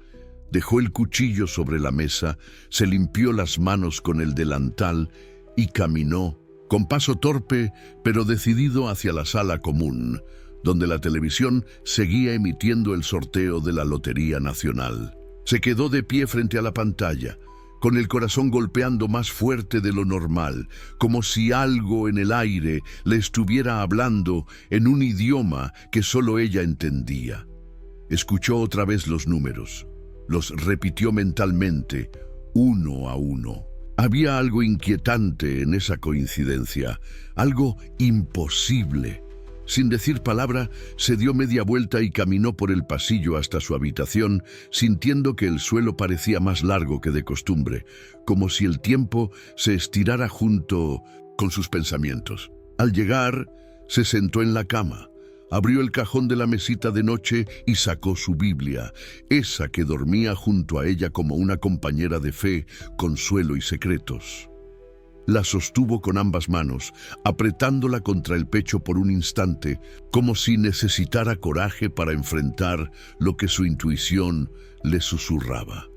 Dejó el cuchillo sobre la mesa, se limpió las manos con el delantal y caminó, con paso torpe, pero decidido hacia la sala común, donde la televisión seguía emitiendo el sorteo de la Lotería Nacional. Se quedó de pie frente a la pantalla, con el corazón golpeando más fuerte de lo normal, como si algo en el aire le estuviera hablando en un idioma que solo ella entendía. Escuchó otra vez los números, los repitió mentalmente, uno a uno. Había algo inquietante en esa coincidencia, algo imposible. Sin decir palabra, se dio media vuelta y caminó por el pasillo hasta su habitación, sintiendo que el suelo parecía más largo que de costumbre, como si el tiempo se estirara junto con sus pensamientos. Al llegar, se sentó en la cama, abrió el cajón de la mesita de noche y sacó su Biblia, esa que dormía junto a ella como una compañera de fe, consuelo y secretos. La sostuvo con ambas manos, apretándola contra el pecho por un instante, como si necesitara coraje para enfrentar lo que su intuición le susurraba.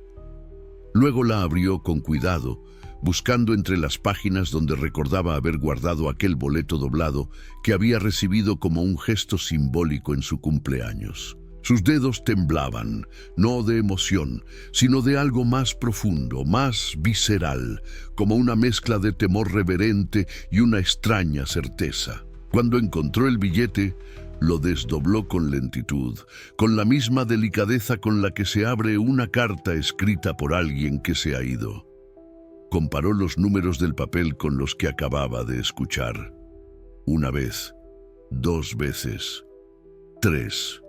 Luego la abrió con cuidado, buscando entre las páginas donde recordaba haber guardado aquel boleto doblado que había recibido como un gesto simbólico en su cumpleaños. Sus dedos temblaban, no de emoción, sino de algo más profundo, más visceral, como una mezcla de temor reverente y una extraña certeza. Cuando encontró el billete, lo desdobló con lentitud, con la misma delicadeza con la que se abre una carta escrita por alguien que se ha ido. Comparó los números del papel con los que acababa de escuchar. Una vez, 2 veces, 3.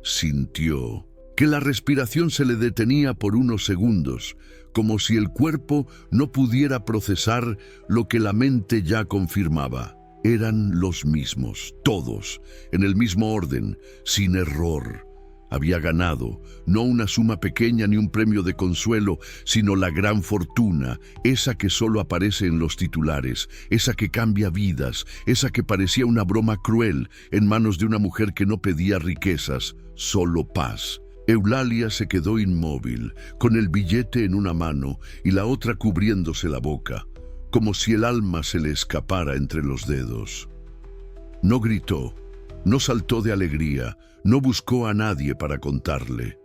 Sintió que la respiración se le detenía por unos segundos, como si el cuerpo no pudiera procesar lo que la mente ya confirmaba. Eran los mismos, todos, en el mismo orden, sin error. Había ganado, no una suma pequeña ni un premio de consuelo, sino la gran fortuna, esa que solo aparece en los titulares, esa que cambia vidas, esa que parecía una broma cruel en manos de una mujer que no pedía riquezas, solo paz. Eulalia se quedó inmóvil, con el billete en una mano y la otra cubriéndose la boca, como si el alma se le escapara entre los dedos. No gritó, no saltó de alegría, no buscó a nadie para contarle.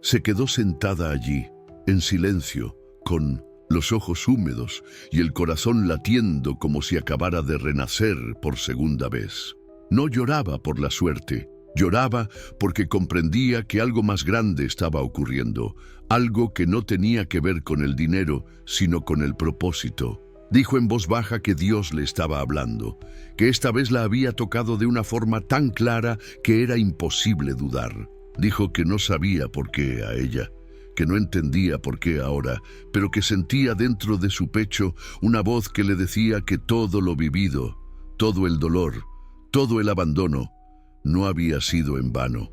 Se quedó sentada allí, en silencio, con los ojos húmedos y el corazón latiendo como si acabara de renacer por segunda vez. No lloraba por la suerte, Lloraba porque comprendía que algo más grande estaba ocurriendo, algo que no tenía que ver con el dinero, sino con el propósito. Dijo en voz baja que Dios le estaba hablando, que esta vez la había tocado de una forma tan clara que era imposible dudar. Dijo que no sabía por qué a ella, que no entendía por qué ahora, pero que sentía dentro de su pecho una voz que le decía que todo lo vivido, todo el dolor, todo el abandono, no había sido en vano.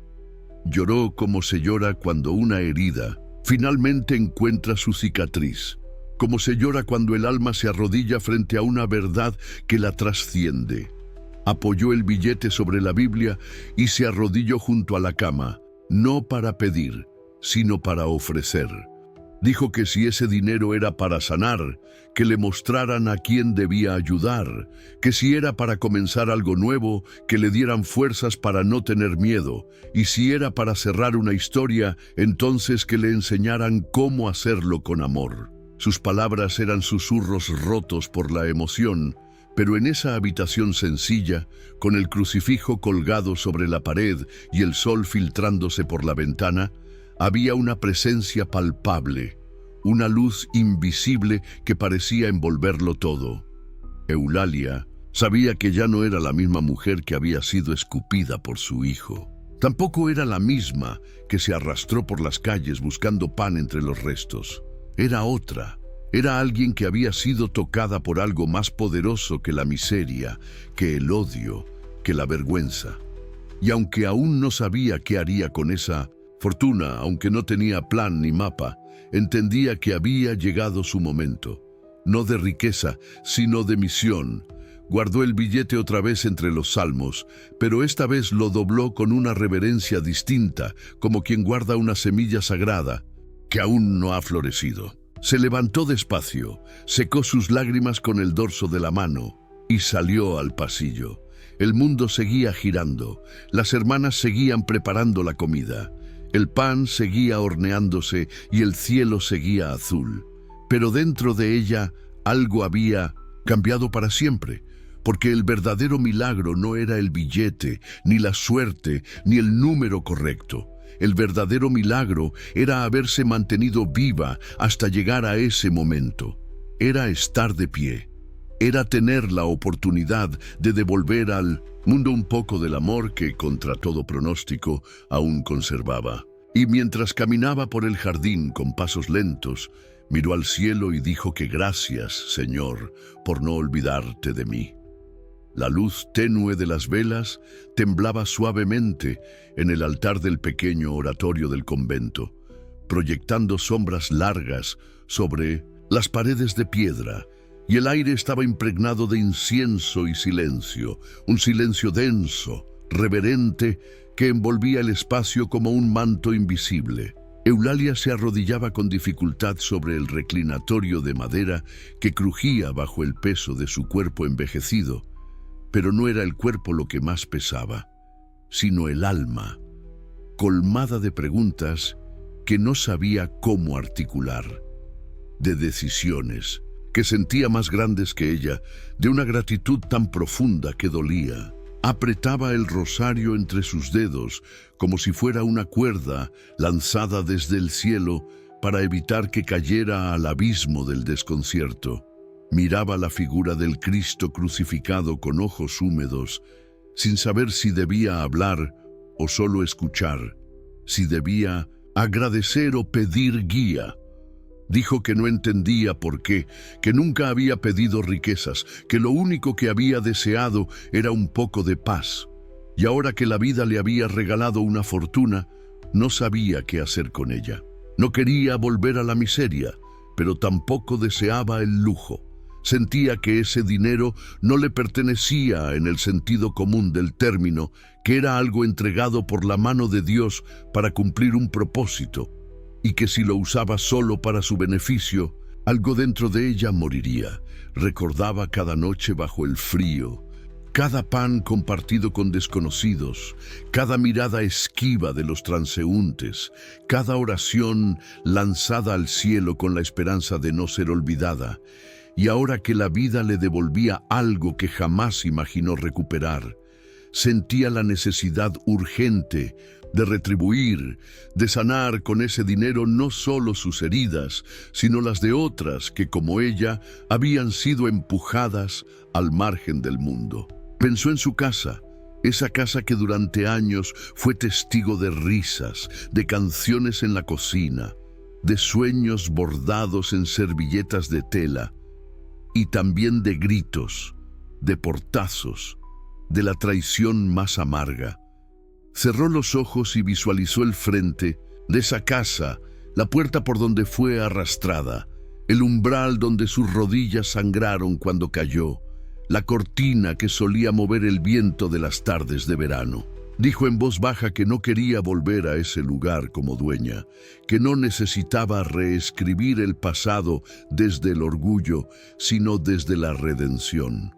Lloró como se llora cuando una herida finalmente encuentra su cicatriz, como se llora cuando el alma se arrodilla frente a una verdad que la trasciende. Apoyó el billete sobre la Biblia y se arrodilló junto a la cama, no para pedir, sino para ofrecer. Dijo que si ese dinero era para sanar, que le mostraran a quién debía ayudar, que si era para comenzar algo nuevo, que le dieran fuerzas para no tener miedo, y si era para cerrar una historia, entonces que le enseñaran cómo hacerlo con amor. Sus palabras eran susurros rotos por la emoción, pero en esa habitación sencilla, con el crucifijo colgado sobre la pared y el sol filtrándose por la ventana, había una presencia palpable, una luz invisible que parecía envolverlo todo. Eulalia sabía que ya no era la misma mujer que había sido escupida por su hijo. Tampoco era la misma que se arrastró por las calles buscando pan entre los restos. Era otra. Era alguien que había sido tocada por algo más poderoso que la miseria, que el odio, que la vergüenza. Y aunque aún no sabía qué haría con esa fortuna, aunque no tenía plan ni mapa, entendía que había llegado su momento. No de riqueza, sino de misión. Guardó el billete otra vez entre los salmos, pero esta vez lo dobló con una reverencia distinta, como quien guarda una semilla sagrada que aún no ha florecido. Se levantó despacio, secó sus lágrimas con el dorso de la mano y salió al pasillo. El mundo seguía girando, las hermanas seguían preparando la comida. El pan seguía horneándose y el cielo seguía azul. Pero dentro de ella algo había cambiado para siempre, porque el verdadero milagro no era el billete, ni la suerte, ni el número correcto. El verdadero milagro era haberse mantenido viva hasta llegar a ese momento. Era estar de pie. Era tener la oportunidad de devolver al mundo un poco del amor que, contra todo pronóstico, aún conservaba. Y mientras caminaba por el jardín con pasos lentos, miró al cielo y dijo que gracias, Señor, por no olvidarte de mí. La luz tenue de las velas temblaba suavemente en el altar del pequeño oratorio del convento, proyectando sombras largas sobre las paredes de piedra, y el aire estaba impregnado de incienso y silencio, un silencio denso, reverente, que envolvía el espacio como un manto invisible. Eulalia se arrodillaba con dificultad sobre el reclinatorio de madera que crujía bajo el peso de su cuerpo envejecido, pero no era el cuerpo lo que más pesaba, sino el alma, colmada de preguntas que no sabía cómo articular, de decisiones que sentía más grandes que ella, de una gratitud tan profunda que dolía. Apretaba el rosario entre sus dedos como si fuera una cuerda lanzada desde el cielo para evitar que cayera al abismo del desconcierto. Miraba la figura del Cristo crucificado con ojos húmedos, sin saber si debía hablar o solo escuchar, si debía agradecer o pedir guía. Dijo que no entendía por qué, que nunca había pedido riquezas, que lo único que había deseado era un poco de paz. Y ahora que la vida le había regalado una fortuna, no sabía qué hacer con ella. No quería volver a la miseria, pero tampoco deseaba el lujo. Sentía que ese dinero no le pertenecía en el sentido común del término, que era algo entregado por la mano de Dios para cumplir un propósito, y que si lo usaba solo para su beneficio, algo dentro de ella moriría. Recordaba cada noche bajo el frío, cada pan compartido con desconocidos, cada mirada esquiva de los transeúntes, cada oración lanzada al cielo con la esperanza de no ser olvidada. Y ahora que la vida le devolvía algo que jamás imaginó recuperar, Sentía la necesidad urgente de retribuir, de sanar con ese dinero no solo sus heridas, sino las de otras que, como ella, habían sido empujadas al margen del mundo. Pensó en su casa, esa casa que durante años fue testigo de risas, de canciones en la cocina, de sueños bordados en servilletas de tela, y también de gritos, de portazos, de la traición más amarga. Cerró los ojos y visualizó el frente de esa casa, la puerta por donde fue arrastrada, el umbral donde sus rodillas sangraron cuando cayó, la cortina que solía mover el viento de las tardes de verano. Dijo en voz baja que no quería volver a ese lugar como dueña, que no necesitaba reescribir el pasado desde el orgullo, sino desde la redención.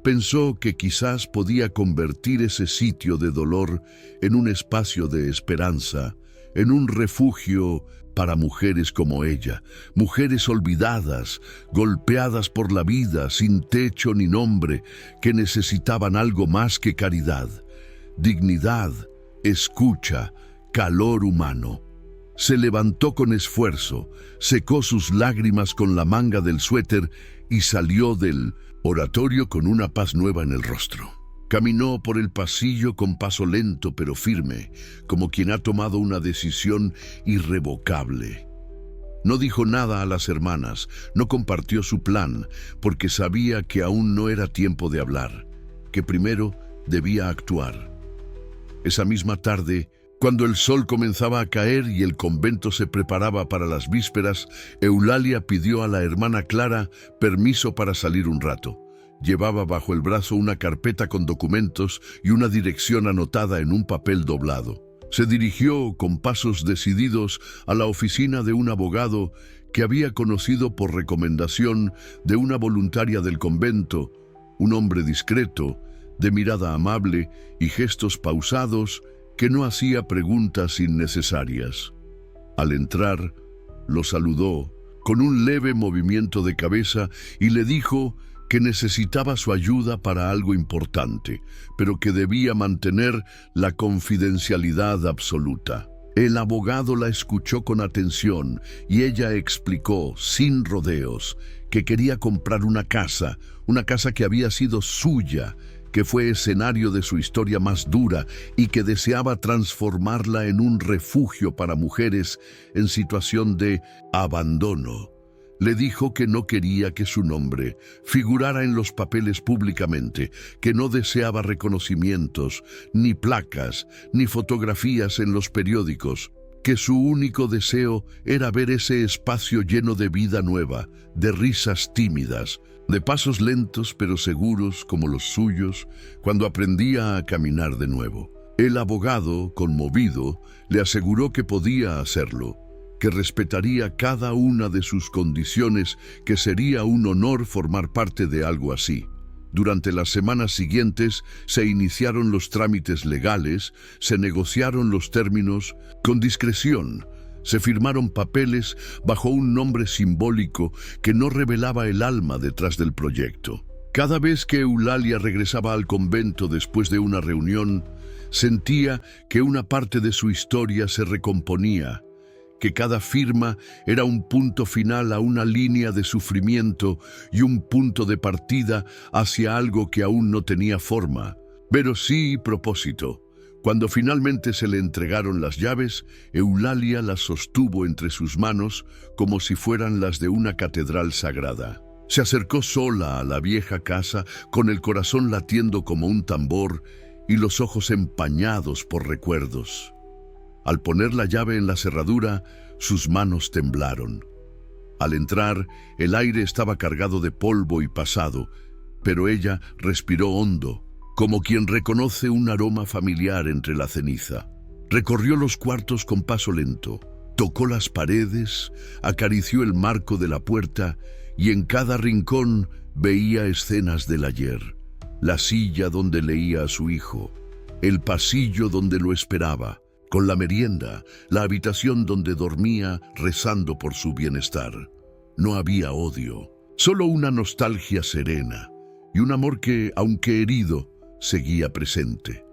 Pensó que quizás podía convertir ese sitio de dolor en un espacio de esperanza, en un refugio para mujeres como ella, mujeres olvidadas, golpeadas por la vida, sin techo ni nombre, que necesitaban algo más que caridad, dignidad, escucha, calor humano. Se levantó con esfuerzo, secó sus lágrimas con la manga del suéter y salió del oratorio con una paz nueva en el rostro. Caminó por el pasillo con paso lento pero firme, como quien ha tomado una decisión irrevocable. No dijo nada a las hermanas, no compartió su plan, porque sabía que aún no era tiempo de hablar, que primero debía actuar. Esa misma tarde, cuando el sol comenzaba a caer y el convento se preparaba para las vísperas, Eulalia pidió a la hermana Clara permiso para salir un rato. Llevaba bajo el brazo una carpeta con documentos y una dirección anotada en un papel doblado. Se dirigió con pasos decididos a la oficina de un abogado que había conocido por recomendación de una voluntaria del convento, un hombre discreto, de mirada amable y gestos pausados, que no hacía preguntas innecesarias. Al entrar, lo saludó con un leve movimiento de cabeza y le dijo que necesitaba su ayuda para algo importante, pero que debía mantener la confidencialidad absoluta. El abogado la escuchó con atención y ella explicó, sin rodeos, que quería comprar una casa que había sido suya, que fue escenario de su historia más dura y que deseaba transformarla en un refugio para mujeres en situación de abandono. Le dijo que no quería que su nombre figurara en los papeles públicamente, que no deseaba reconocimientos, ni placas, ni fotografías en los periódicos, que su único deseo era ver ese espacio lleno de vida nueva, de risas tímidas, de pasos lentos pero seguros como los suyos cuando aprendía a caminar de nuevo. El abogado, conmovido, le aseguró que podía hacerlo, que respetaría cada una de sus condiciones, que sería un honor formar parte de algo así. Durante las semanas siguientes se iniciaron los trámites legales, se negociaron los términos con discreción, se firmaron papeles bajo un nombre simbólico que no revelaba el alma detrás del proyecto. Cada vez que Eulalia regresaba al convento después de una reunión, sentía que una parte de su historia se recomponía, que cada firma era un punto final a una línea de sufrimiento y un punto de partida hacia algo que aún no tenía forma, pero sí propósito. Cuando finalmente se le entregaron las llaves, Eulalia las sostuvo entre sus manos como si fueran las de una catedral sagrada. Se acercó sola a la vieja casa con el corazón latiendo como un tambor y los ojos empañados por recuerdos. Al poner la llave en la cerradura, sus manos temblaron. Al entrar, el aire estaba cargado de polvo y pasado, pero ella respiró hondo, como quien reconoce un aroma familiar entre la ceniza. Recorrió los cuartos con paso lento, tocó las paredes, acarició el marco de la puerta y en cada rincón veía escenas del ayer. La silla donde leía a su hijo, el pasillo donde lo esperaba, con la merienda, la habitación donde dormía rezando por su bienestar. No había odio, solo una nostalgia serena y un amor que, aunque herido, seguía presente.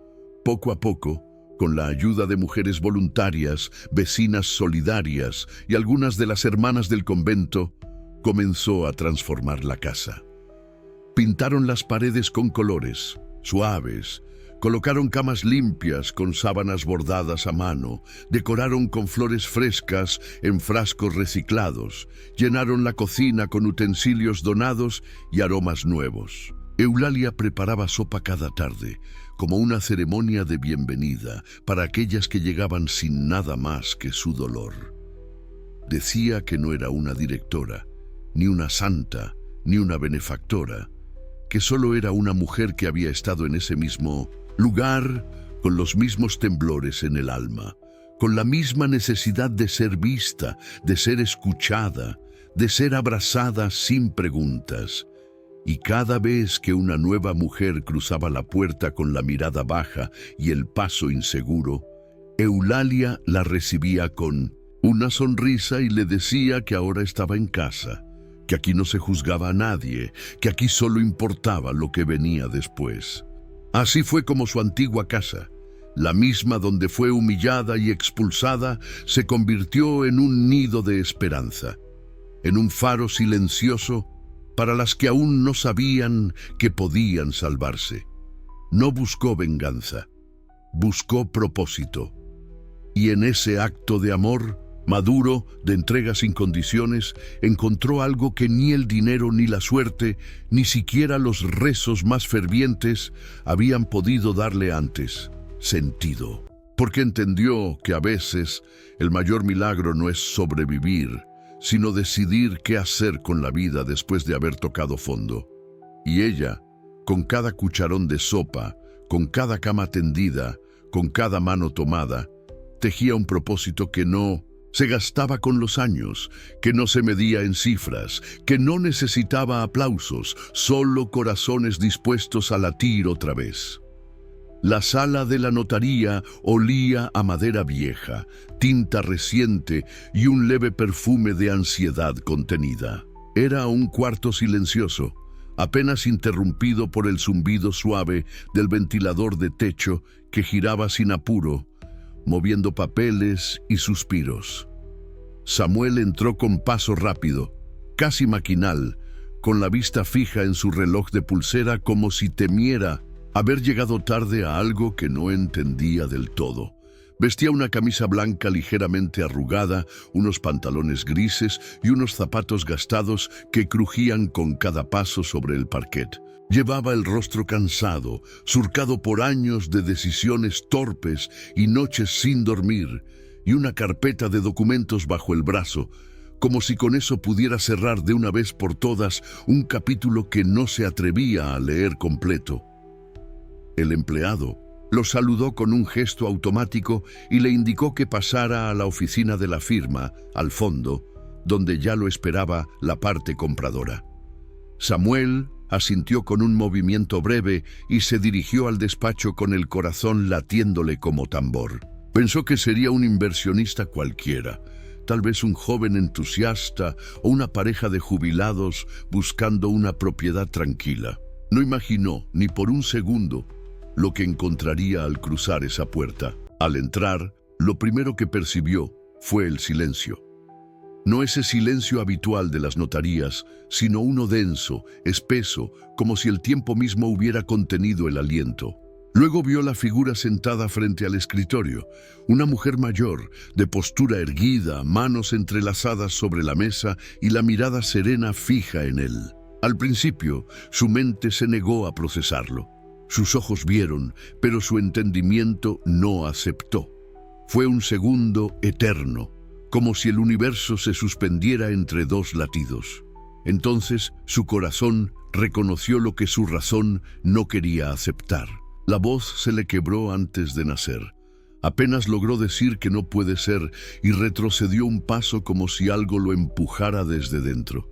Poco a poco, con la ayuda de mujeres voluntarias, vecinas solidarias y algunas de las hermanas del convento, comenzó a transformar la casa. Pintaron las paredes con colores suaves, colocaron camas limpias con sábanas bordadas a mano, decoraron con flores frescas en frascos reciclados, llenaron la cocina con utensilios donados y aromas nuevos. Eulalia preparaba sopa cada tarde, como una ceremonia de bienvenida para aquellas que llegaban sin nada más que su dolor. Decía que no era una directora, ni una santa, ni una benefactora, que solo era una mujer que había estado en ese mismo lugar, con los mismos temblores en el alma, con la misma necesidad de ser vista, de ser escuchada, de ser abrazada sin preguntas. Y cada vez que una nueva mujer cruzaba la puerta con la mirada baja y el paso inseguro, Eulalia la recibía con una sonrisa y le decía que ahora estaba en casa, que aquí no se juzgaba a nadie, que aquí solo importaba lo que venía después. Así fue como su antigua casa, la misma donde fue humillada y expulsada, se convirtió en un nido de esperanza, en un faro silencioso para las que aún no sabían que podían salvarse. No buscó venganza, buscó propósito. Y en ese acto de amor maduro, de entrega sin condiciones, encontró algo que ni el dinero ni la suerte, ni siquiera los rezos más fervientes habían podido darle antes: sentido. Porque entendió que a veces el mayor milagro no es sobrevivir, sino decidir qué hacer con la vida después de haber tocado fondo. Y ella, con cada cucharón de sopa, con cada cama tendida, con cada mano tomada, tejía un propósito que no se gastaba con los años, que no se medía en cifras, que no necesitaba aplausos, solo corazones dispuestos a latir otra vez. La sala de la notaría olía a madera vieja, tinta reciente y un leve perfume de ansiedad contenida. Era un cuarto silencioso, apenas interrumpido por el zumbido suave del ventilador de techo que giraba sin apuro, moviendo papeles y suspiros. Samuel entró con paso rápido, casi maquinal, con la vista fija en su reloj de pulsera, como si temiera haber llegado tarde a algo que no entendía del todo. Vestía una camisa blanca ligeramente arrugada, unos pantalones grises y unos zapatos gastados que crujían con cada paso sobre el parquet. Llevaba el rostro cansado, surcado por años de decisiones torpes y noches sin dormir, y una carpeta de documentos bajo el brazo, como si con eso pudiera cerrar de una vez por todas un capítulo que no se atrevía a leer completo. El empleado lo saludó con un gesto automático y le indicó que pasara a la oficina de la firma, al fondo, donde ya lo esperaba la parte compradora. Samuel asintió con un movimiento breve y se dirigió al despacho con el corazón latiéndole como tambor. Pensó que sería un inversionista cualquiera, tal vez un joven entusiasta o una pareja de jubilados buscando una propiedad tranquila. No imaginó ni por un segundo lo que encontraría al cruzar esa puerta. Al entrar, lo primero que percibió fue el silencio. No ese silencio habitual de las notarías, sino uno denso, espeso, como si el tiempo mismo hubiera contenido el aliento. Luego vio la figura sentada frente al escritorio, una mujer mayor, de postura erguida, manos entrelazadas sobre la mesa y la mirada serena fija en él. Al principio, su mente se negó a procesarlo. Sus ojos vieron, pero su entendimiento no aceptó. Fue un segundo eterno, como si el universo se suspendiera entre dos latidos. Entonces su corazón reconoció lo que su razón no quería aceptar. La voz se le quebró antes de nacer. Apenas logró decir que no puede ser y retrocedió un paso como si algo lo empujara desde dentro.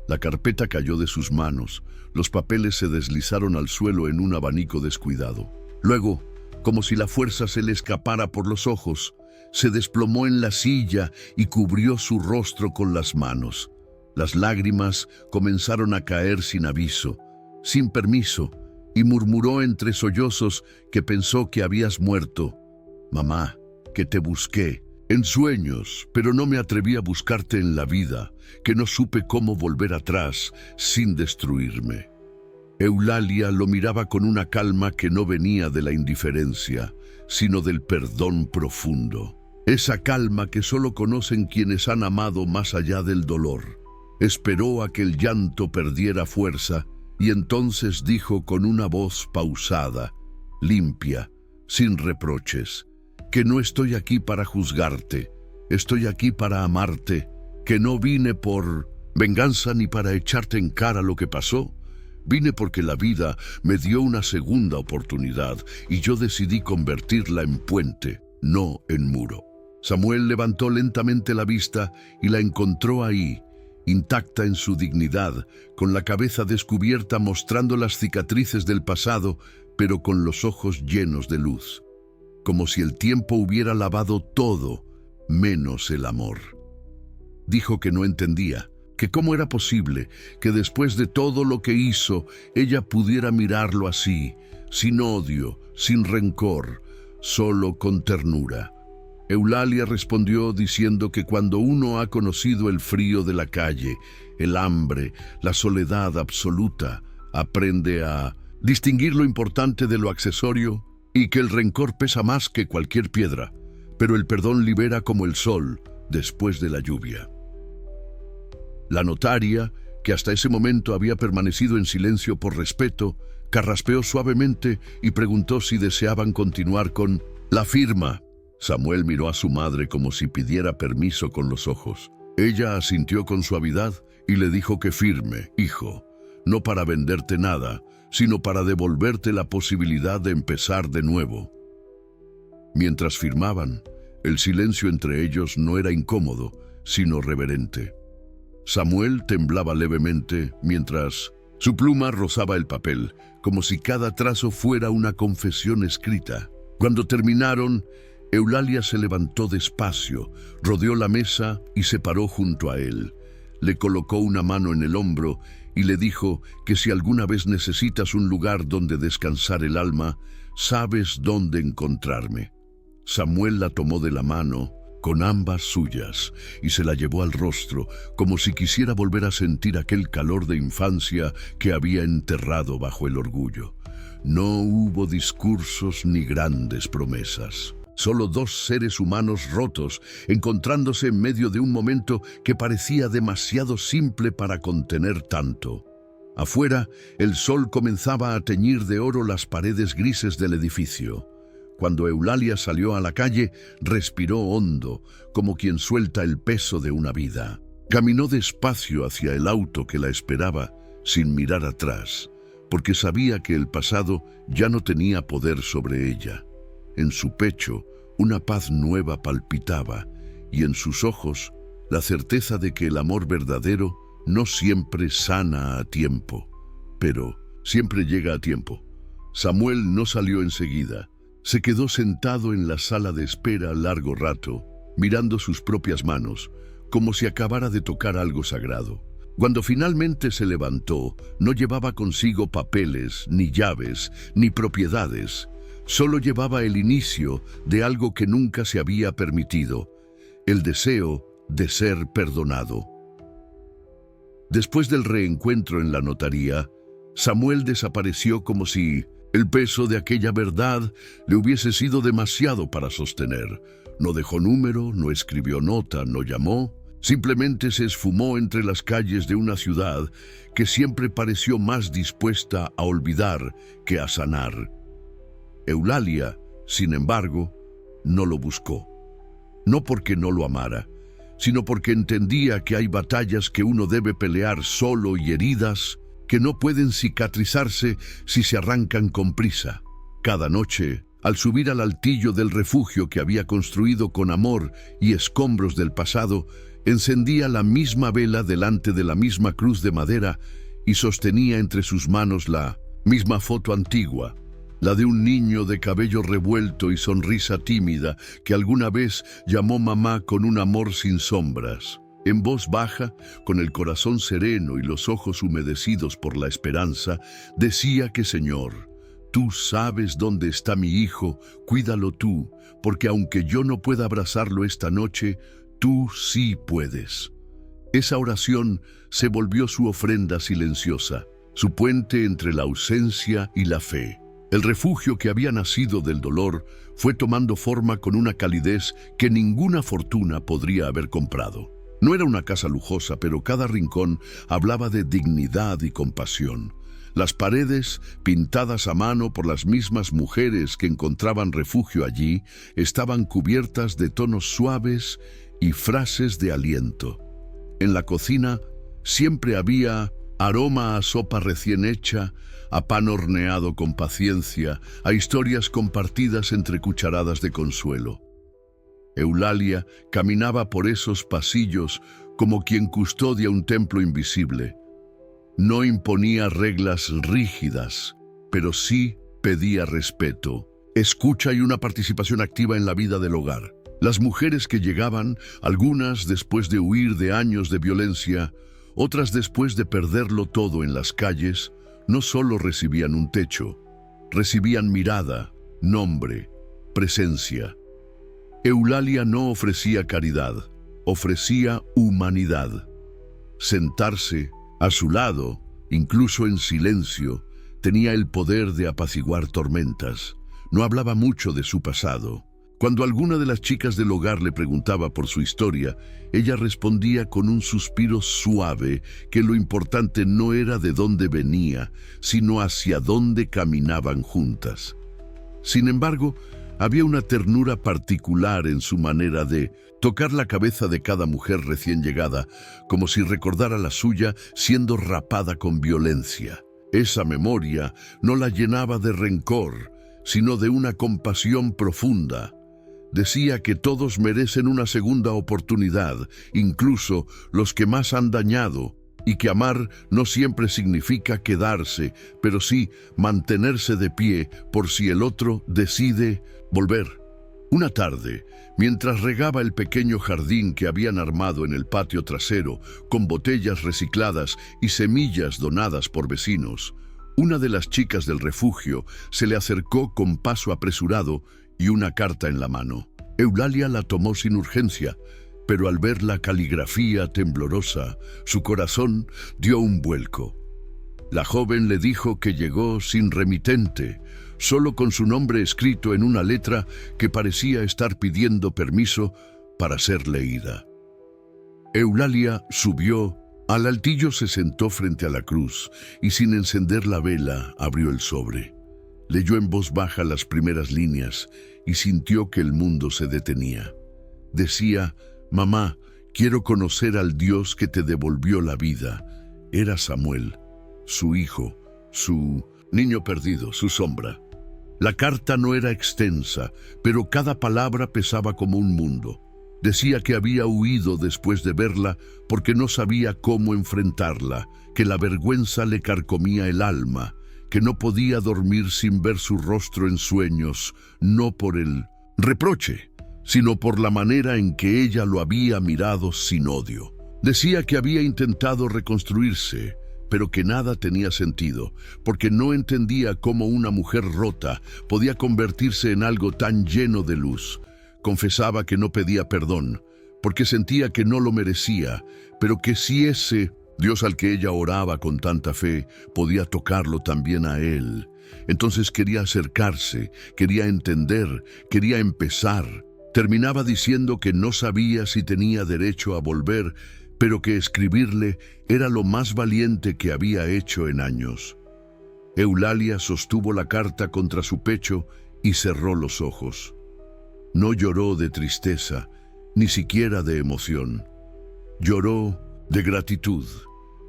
La carpeta cayó de sus manos, los papeles se deslizaron al suelo en un abanico descuidado. Luego, como si la fuerza se le escapara por los ojos, se desplomó en la silla y cubrió su rostro con las manos. Las lágrimas comenzaron a caer sin aviso, sin permiso, y murmuró entre sollozos que pensó que habías muerto. Mamá, que te busqué en sueños, pero no me atreví a buscarte en la vida, que no supe cómo volver atrás sin destruirme. Eulalia lo miraba con una calma que no venía de la indiferencia, sino del perdón profundo. Esa calma que solo conocen quienes han amado más allá del dolor. Esperó a que el llanto perdiera fuerza y entonces dijo con una voz pausada, limpia, sin reproches, que no estoy aquí para juzgarte, estoy aquí para amarte, que no vine por venganza ni para echarte en cara lo que pasó. Vine porque la vida me dio una segunda oportunidad y yo decidí convertirla en puente, no en muro. Samuel levantó lentamente la vista y la encontró ahí, intacta en su dignidad, con la cabeza descubierta mostrando las cicatrices del pasado, pero con los ojos llenos de luz, como si el tiempo hubiera lavado todo, menos el amor. Dijo que no entendía, que cómo era posible que después de todo lo que hizo, ella pudiera mirarlo así, sin odio, sin rencor, solo con ternura. Eulalia respondió diciendo que cuando uno ha conocido el frío de la calle, el hambre, la soledad absoluta, aprende a distinguir lo importante de lo accesorio y que el rencor pesa más que cualquier piedra, pero el perdón libera como el sol después de la lluvia. La notaria, que hasta ese momento había permanecido en silencio por respeto, carraspeó suavemente y preguntó si deseaban continuar con la firma. Samuel miró a su madre como si pidiera permiso con los ojos. Ella asintió con suavidad y le dijo que firme, hijo, no para venderte nada, sino para devolverte la posibilidad de empezar de nuevo. Mientras firmaban, el silencio entre ellos no era incómodo, sino reverente. Samuel temblaba levemente mientras su pluma rozaba el papel, como si cada trazo fuera una confesión escrita. Cuando terminaron, Eulalia se levantó despacio, rodeó la mesa y se paró junto a él. Le colocó una mano en el hombro y le dijo que si alguna vez necesitas un lugar donde descansar el alma, sabes dónde encontrarme. Samuel la tomó de la mano con ambas suyas y se la llevó al rostro, como si quisiera volver a sentir aquel calor de infancia que había enterrado bajo el orgullo. No hubo discursos ni grandes promesas. Solo dos seres humanos rotos, encontrándose en medio de un momento que parecía demasiado simple para contener tanto. Afuera, el sol comenzaba a teñir de oro las paredes grises del edificio. Cuando Eulalia salió a la calle, respiró hondo, como quien suelta el peso de una vida. Caminó despacio hacia el auto que la esperaba, sin mirar atrás, porque sabía que el pasado ya no tenía poder sobre ella. En su pecho, una paz nueva palpitaba, y en sus ojos, la certeza de que el amor verdadero no siempre sana a tiempo, pero siempre llega a tiempo. Samuel no salió enseguida. Se quedó sentado en la sala de espera largo rato, mirando sus propias manos, como si acabara de tocar algo sagrado. Cuando finalmente se levantó, no llevaba consigo papeles, ni llaves, ni propiedades. Solo llevaba el inicio de algo que nunca se había permitido, el deseo de ser perdonado. Después del reencuentro en la notaría, Samuel desapareció como si el peso de aquella verdad le hubiese sido demasiado para sostener. No dejó número, no escribió nota, no llamó. Simplemente se esfumó entre las calles de una ciudad que siempre pareció más dispuesta a olvidar que a sanar. Eulalia, sin embargo, no lo buscó. No porque no lo amara, sino porque entendía que hay batallas que uno debe pelear solo y heridas que no pueden cicatrizarse si se arrancan con prisa. Cada noche, al subir al altillo del refugio que había construido con amor y escombros del pasado, encendía la misma vela delante de la misma cruz de madera y sostenía entre sus manos la misma foto antigua, la de un niño de cabello revuelto y sonrisa tímida que alguna vez llamó mamá con un amor sin sombras. En voz baja, con el corazón sereno y los ojos humedecidos por la esperanza, decía que Señor, tú sabes dónde está mi hijo, cuídalo tú, porque aunque yo no pueda abrazarlo esta noche, tú sí puedes. Esa oración se volvió su ofrenda silenciosa, su puente entre la ausencia y la fe. El refugio que había nacido del dolor fue tomando forma con una calidez que ninguna fortuna podría haber comprado. No era una casa lujosa, pero cada rincón hablaba de dignidad y compasión. Las paredes, pintadas a mano por las mismas mujeres que encontraban refugio allí, estaban cubiertas de tonos suaves y frases de aliento. En la cocina siempre había aroma a sopa recién hecha, a pan horneado con paciencia, a historias compartidas entre cucharadas de consuelo. Eulalia caminaba por esos pasillos como quien custodia un templo invisible. No imponía reglas rígidas, pero sí pedía respeto, escucha y una participación activa en la vida del hogar. Las mujeres que llegaban, algunas después de huir de años de violencia, otras después de perderlo todo en las calles, no solo recibían un techo, recibían mirada, nombre, presencia. Eulalia no ofrecía caridad, ofrecía humanidad. Sentarse a su lado, incluso en silencio, tenía el poder de apaciguar tormentas. No hablaba mucho de su pasado. Cuando alguna de las chicas del hogar le preguntaba por su historia, ella respondía con un suspiro suave que lo importante no era de dónde venía, sino hacia dónde caminaban juntas. Sin embargo, había una ternura particular en su manera de tocar la cabeza de cada mujer recién llegada, como si recordara la suya siendo rapada con violencia. Esa memoria no la llenaba de rencor, sino de una compasión profunda. Decía que todos merecen una segunda oportunidad, incluso los que más han dañado, y que amar no siempre significa quedarse, pero sí mantenerse de pie por si el otro decide volver. Una tarde, mientras regaba el pequeño jardín que habían armado en el patio trasero, con botellas recicladas y semillas donadas por vecinos, una de las chicas del refugio se le acercó con paso apresurado y una carta en la mano. Eulalia la tomó sin urgencia, pero al ver la caligrafía temblorosa, su corazón dio un vuelco. La joven le dijo que llegó sin remitente, solo con su nombre escrito en una letra que parecía estar pidiendo permiso para ser leída. Eulalia subió, al altillo se sentó frente a la cruz y sin encender la vela abrió el sobre. Leyó en voz baja las primeras líneas y sintió que el mundo se detenía. Decía: «Mamá, quiero conocer al Dios que te devolvió la vida». Era Samuel, su hijo, su niño perdido, su sombra. La carta no era extensa, pero cada palabra pesaba como un mundo. Decía que había huido después de verla porque no sabía cómo enfrentarla, que la vergüenza le carcomía el alma, que no podía dormir sin ver su rostro en sueños, no por el reproche, sino por la manera en que ella lo había mirado sin odio. Decía que había intentado reconstruirse, pero que nada tenía sentido, porque no entendía cómo una mujer rota podía convertirse en algo tan lleno de luz. Confesaba que no pedía perdón, porque sentía que no lo merecía, pero que si ese Dios al que ella oraba con tanta fe podía tocarlo también a él. Entonces quería acercarse, quería entender, quería empezar. Terminaba diciendo que no sabía si tenía derecho a volver, pero que escribirle era lo más valiente que había hecho en años. Eulalia sostuvo la carta contra su pecho y cerró los ojos. No lloró de tristeza, ni siquiera de emoción. Lloró de gratitud.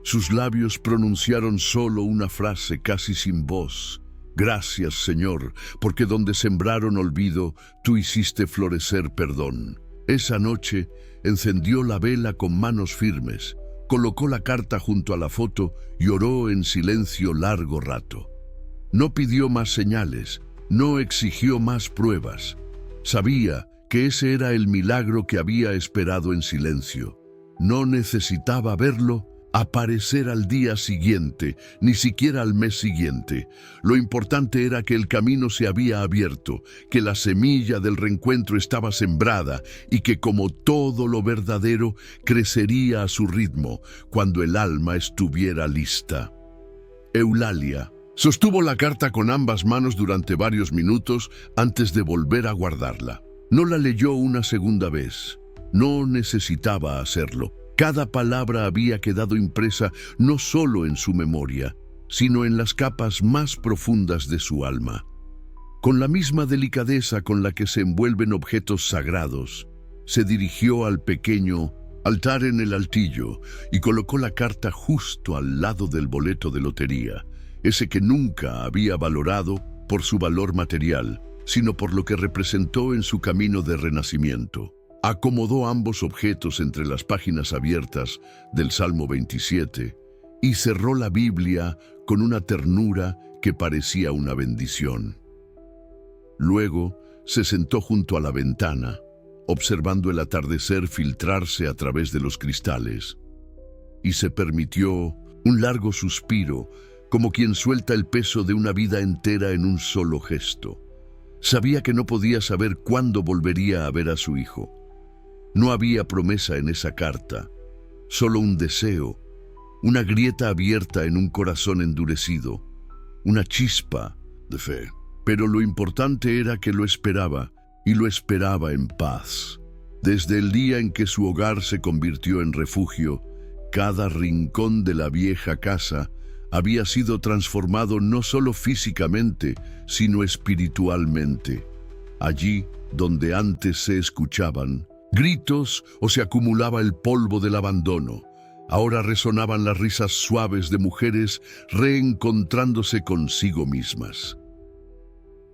Sus labios pronunciaron solo una frase casi sin voz. «Gracias, Señor, porque donde sembraron olvido, tú hiciste florecer perdón». Esa noche encendió la vela con manos firmes, colocó la carta junto a la foto y oró en silencio largo rato. No pidió más señales, no exigió más pruebas. Sabía que ese era el milagro que había esperado en silencio. No necesitaba verlo aparecer al día siguiente, ni siquiera al mes siguiente. Lo importante era que el camino se había abierto, que la semilla del reencuentro estaba sembrada y que, como todo lo verdadero, crecería a su ritmo cuando el alma estuviera lista. Eulalia sostuvo la carta con ambas manos durante varios minutos antes de volver a guardarla. No la leyó una segunda vez. No necesitaba hacerlo. Cada palabra había quedado impresa no solo en su memoria, sino en las capas más profundas de su alma. Con la misma delicadeza con la que se envuelven objetos sagrados, se dirigió al pequeño altar en el altillo y colocó la carta justo al lado del boleto de lotería, ese que nunca había valorado por su valor material, sino por lo que representó en su camino de renacimiento. Acomodó ambos objetos entre las páginas abiertas del Salmo 27 y cerró la Biblia con una ternura que parecía una bendición. Luego se sentó junto a la ventana, observando el atardecer filtrarse a través de los cristales, y se permitió un largo suspiro, como quien suelta el peso de una vida entera en un solo gesto. Sabía que no podía saber cuándo volvería a ver a su hijo. No había promesa en esa carta, solo un deseo, una grieta abierta en un corazón endurecido, una chispa de fe. Pero lo importante era que lo esperaba, y lo esperaba en paz. Desde el día en que su hogar se convirtió en refugio, cada rincón de la vieja casa había sido transformado no solo físicamente, sino espiritualmente. Allí, donde antes se escuchaban gritos o se acumulaba el polvo del abandono, ahora resonaban las risas suaves de mujeres reencontrándose consigo mismas.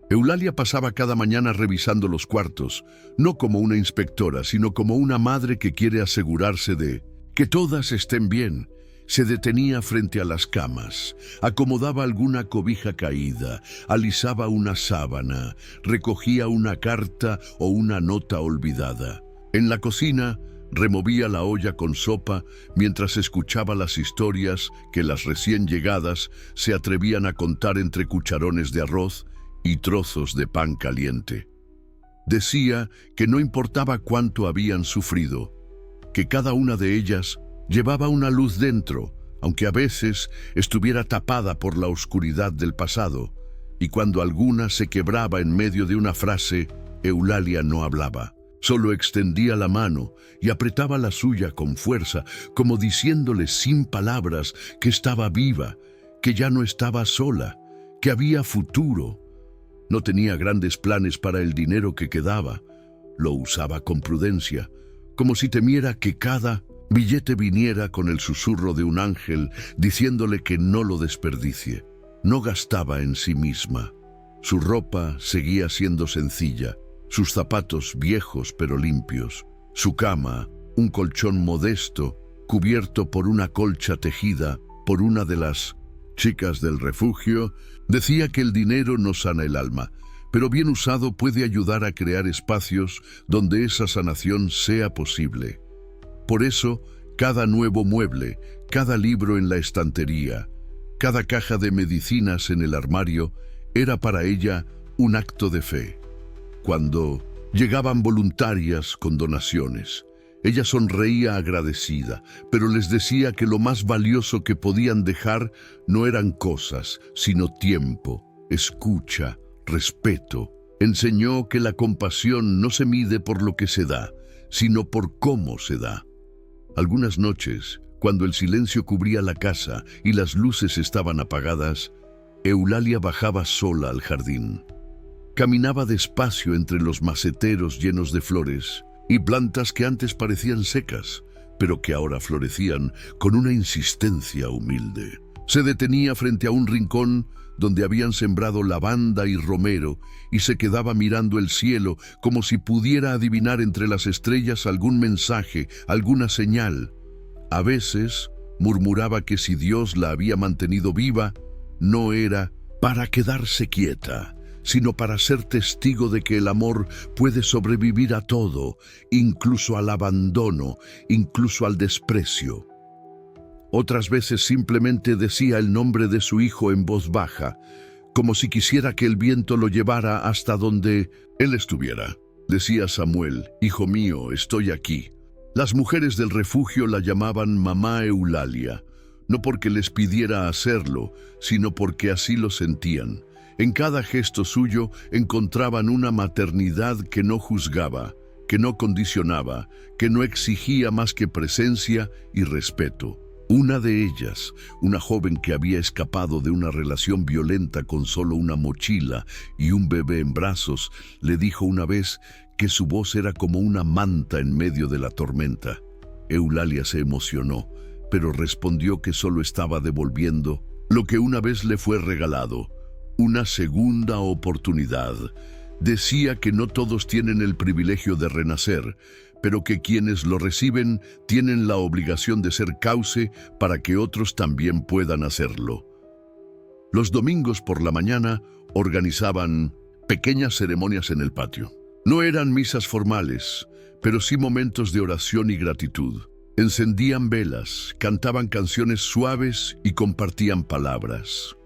Eulalia pasaba cada mañana revisando los cuartos, no como una inspectora, sino como una madre que quiere asegurarse de que todas estén bien. Se detenía frente a las camas, acomodaba alguna cobija caída, alisaba una sábana, recogía una carta o una nota olvidada. En la cocina, removía la olla con sopa mientras escuchaba las historias que las recién llegadas se atrevían a contar entre cucharones de arroz y trozos de pan caliente. Decía que no importaba cuánto habían sufrido, que cada una de ellas llevaba una luz dentro, aunque a veces estuviera tapada por la oscuridad del pasado, y cuando alguna se quebraba en medio de una frase, Eulalia no hablaba. Solo extendía la mano y apretaba la suya con fuerza, como diciéndole sin palabras que estaba viva, que ya no estaba sola, que había futuro. No tenía grandes planes para el dinero que quedaba. Lo usaba con prudencia, como si temiera que cada billete viniera con el susurro de un ángel diciéndole que no lo desperdicie. No gastaba en sí misma. Su ropa seguía siendo sencilla, sus zapatos viejos pero limpios, su cama, un colchón modesto, cubierto por una colcha tejida por una de las chicas del refugio. Decía que el dinero no sana el alma, pero bien usado puede ayudar a crear espacios donde esa sanación sea posible. Por eso, cada nuevo mueble, cada libro en la estantería, cada caja de medicinas en el armario, era para ella un acto de fe. Cuando llegaban voluntarias con donaciones, ella sonreía agradecida, pero les decía que lo más valioso que podían dejar no eran cosas, sino tiempo, escucha, respeto. Enseñó que la compasión no se mide por lo que se da, sino por cómo se da. Algunas noches, cuando el silencio cubría la casa y las luces estaban apagadas, Eulalia bajaba sola al jardín. Caminaba despacio entre los maceteros llenos de flores y plantas que antes parecían secas, pero que ahora florecían con una insistencia humilde. Se detenía frente a un rincón donde habían sembrado lavanda y romero y se quedaba mirando el cielo como si pudiera adivinar entre las estrellas algún mensaje, alguna señal. A veces murmuraba que si Dios la había mantenido viva, no era para quedarse quieta, sino para ser testigo de que el amor puede sobrevivir a todo, incluso al abandono, incluso al desprecio. Otras veces simplemente decía el nombre de su hijo en voz baja, como si quisiera que el viento lo llevara hasta donde él estuviera. Decía Samuel: «Hijo mío, estoy aquí». Las mujeres del refugio la llamaban Mamá Eulalia, no porque les pidiera hacerlo, sino porque así lo sentían. En cada gesto suyo encontraban una maternidad que no juzgaba, que no condicionaba, que no exigía más que presencia y respeto. Una de ellas, una joven que había escapado de una relación violenta con solo una mochila y un bebé en brazos, le dijo una vez que su voz era como una manta en medio de la tormenta. Eulalia se emocionó, pero respondió que solo estaba devolviendo lo que una vez le fue regalado, una segunda oportunidad. Decía que no todos tienen el privilegio de renacer, pero que quienes lo reciben tienen la obligación de ser cauce para que otros también puedan hacerlo. Los domingos por la mañana organizaban pequeñas ceremonias en el patio. No eran misas formales, pero sí momentos de oración y gratitud. Encendían velas, cantaban canciones suaves y compartían palabras.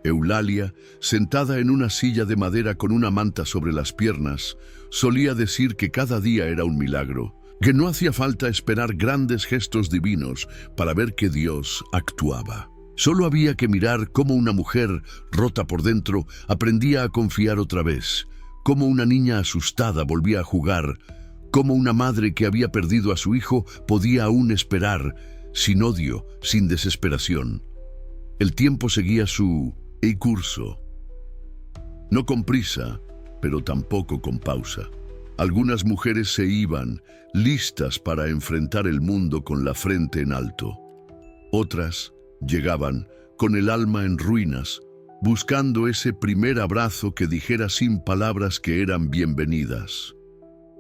Eulalia, sentada en una silla de madera con una manta sobre las piernas, solía decir que cada día era un milagro, que no hacía falta esperar grandes gestos divinos para ver que Dios actuaba. Solo había que mirar cómo una mujer, rota por dentro, aprendía a confiar otra vez, cómo una niña asustada volvía a jugar, cómo una madre que había perdido a su hijo podía aún esperar, sin odio, sin desesperación. El tiempo seguía su curso, no con prisa, pero tampoco con pausa. Algunas mujeres se iban, listas para enfrentar el mundo con la frente en alto. Otras llegaban, con el alma en ruinas, buscando ese primer abrazo que dijera sin palabras que eran bienvenidas.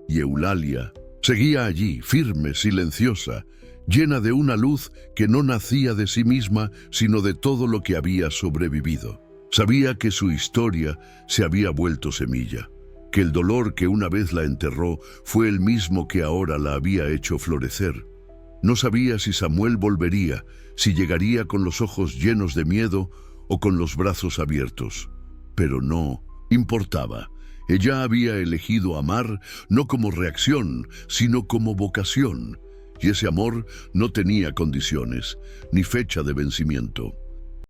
Y Eulalia seguía allí, firme, silenciosa, llena de una luz que no nacía de sí misma, sino de todo lo que había sobrevivido. Sabía que su historia se había vuelto semilla, que el dolor que una vez la enterró fue el mismo que ahora la había hecho florecer. No sabía si Samuel volvería, si llegaría con los ojos llenos de miedo o con los brazos abiertos. Pero no importaba. Ella había elegido amar no como reacción, sino como vocación. Y ese amor no tenía condiciones, ni fecha de vencimiento.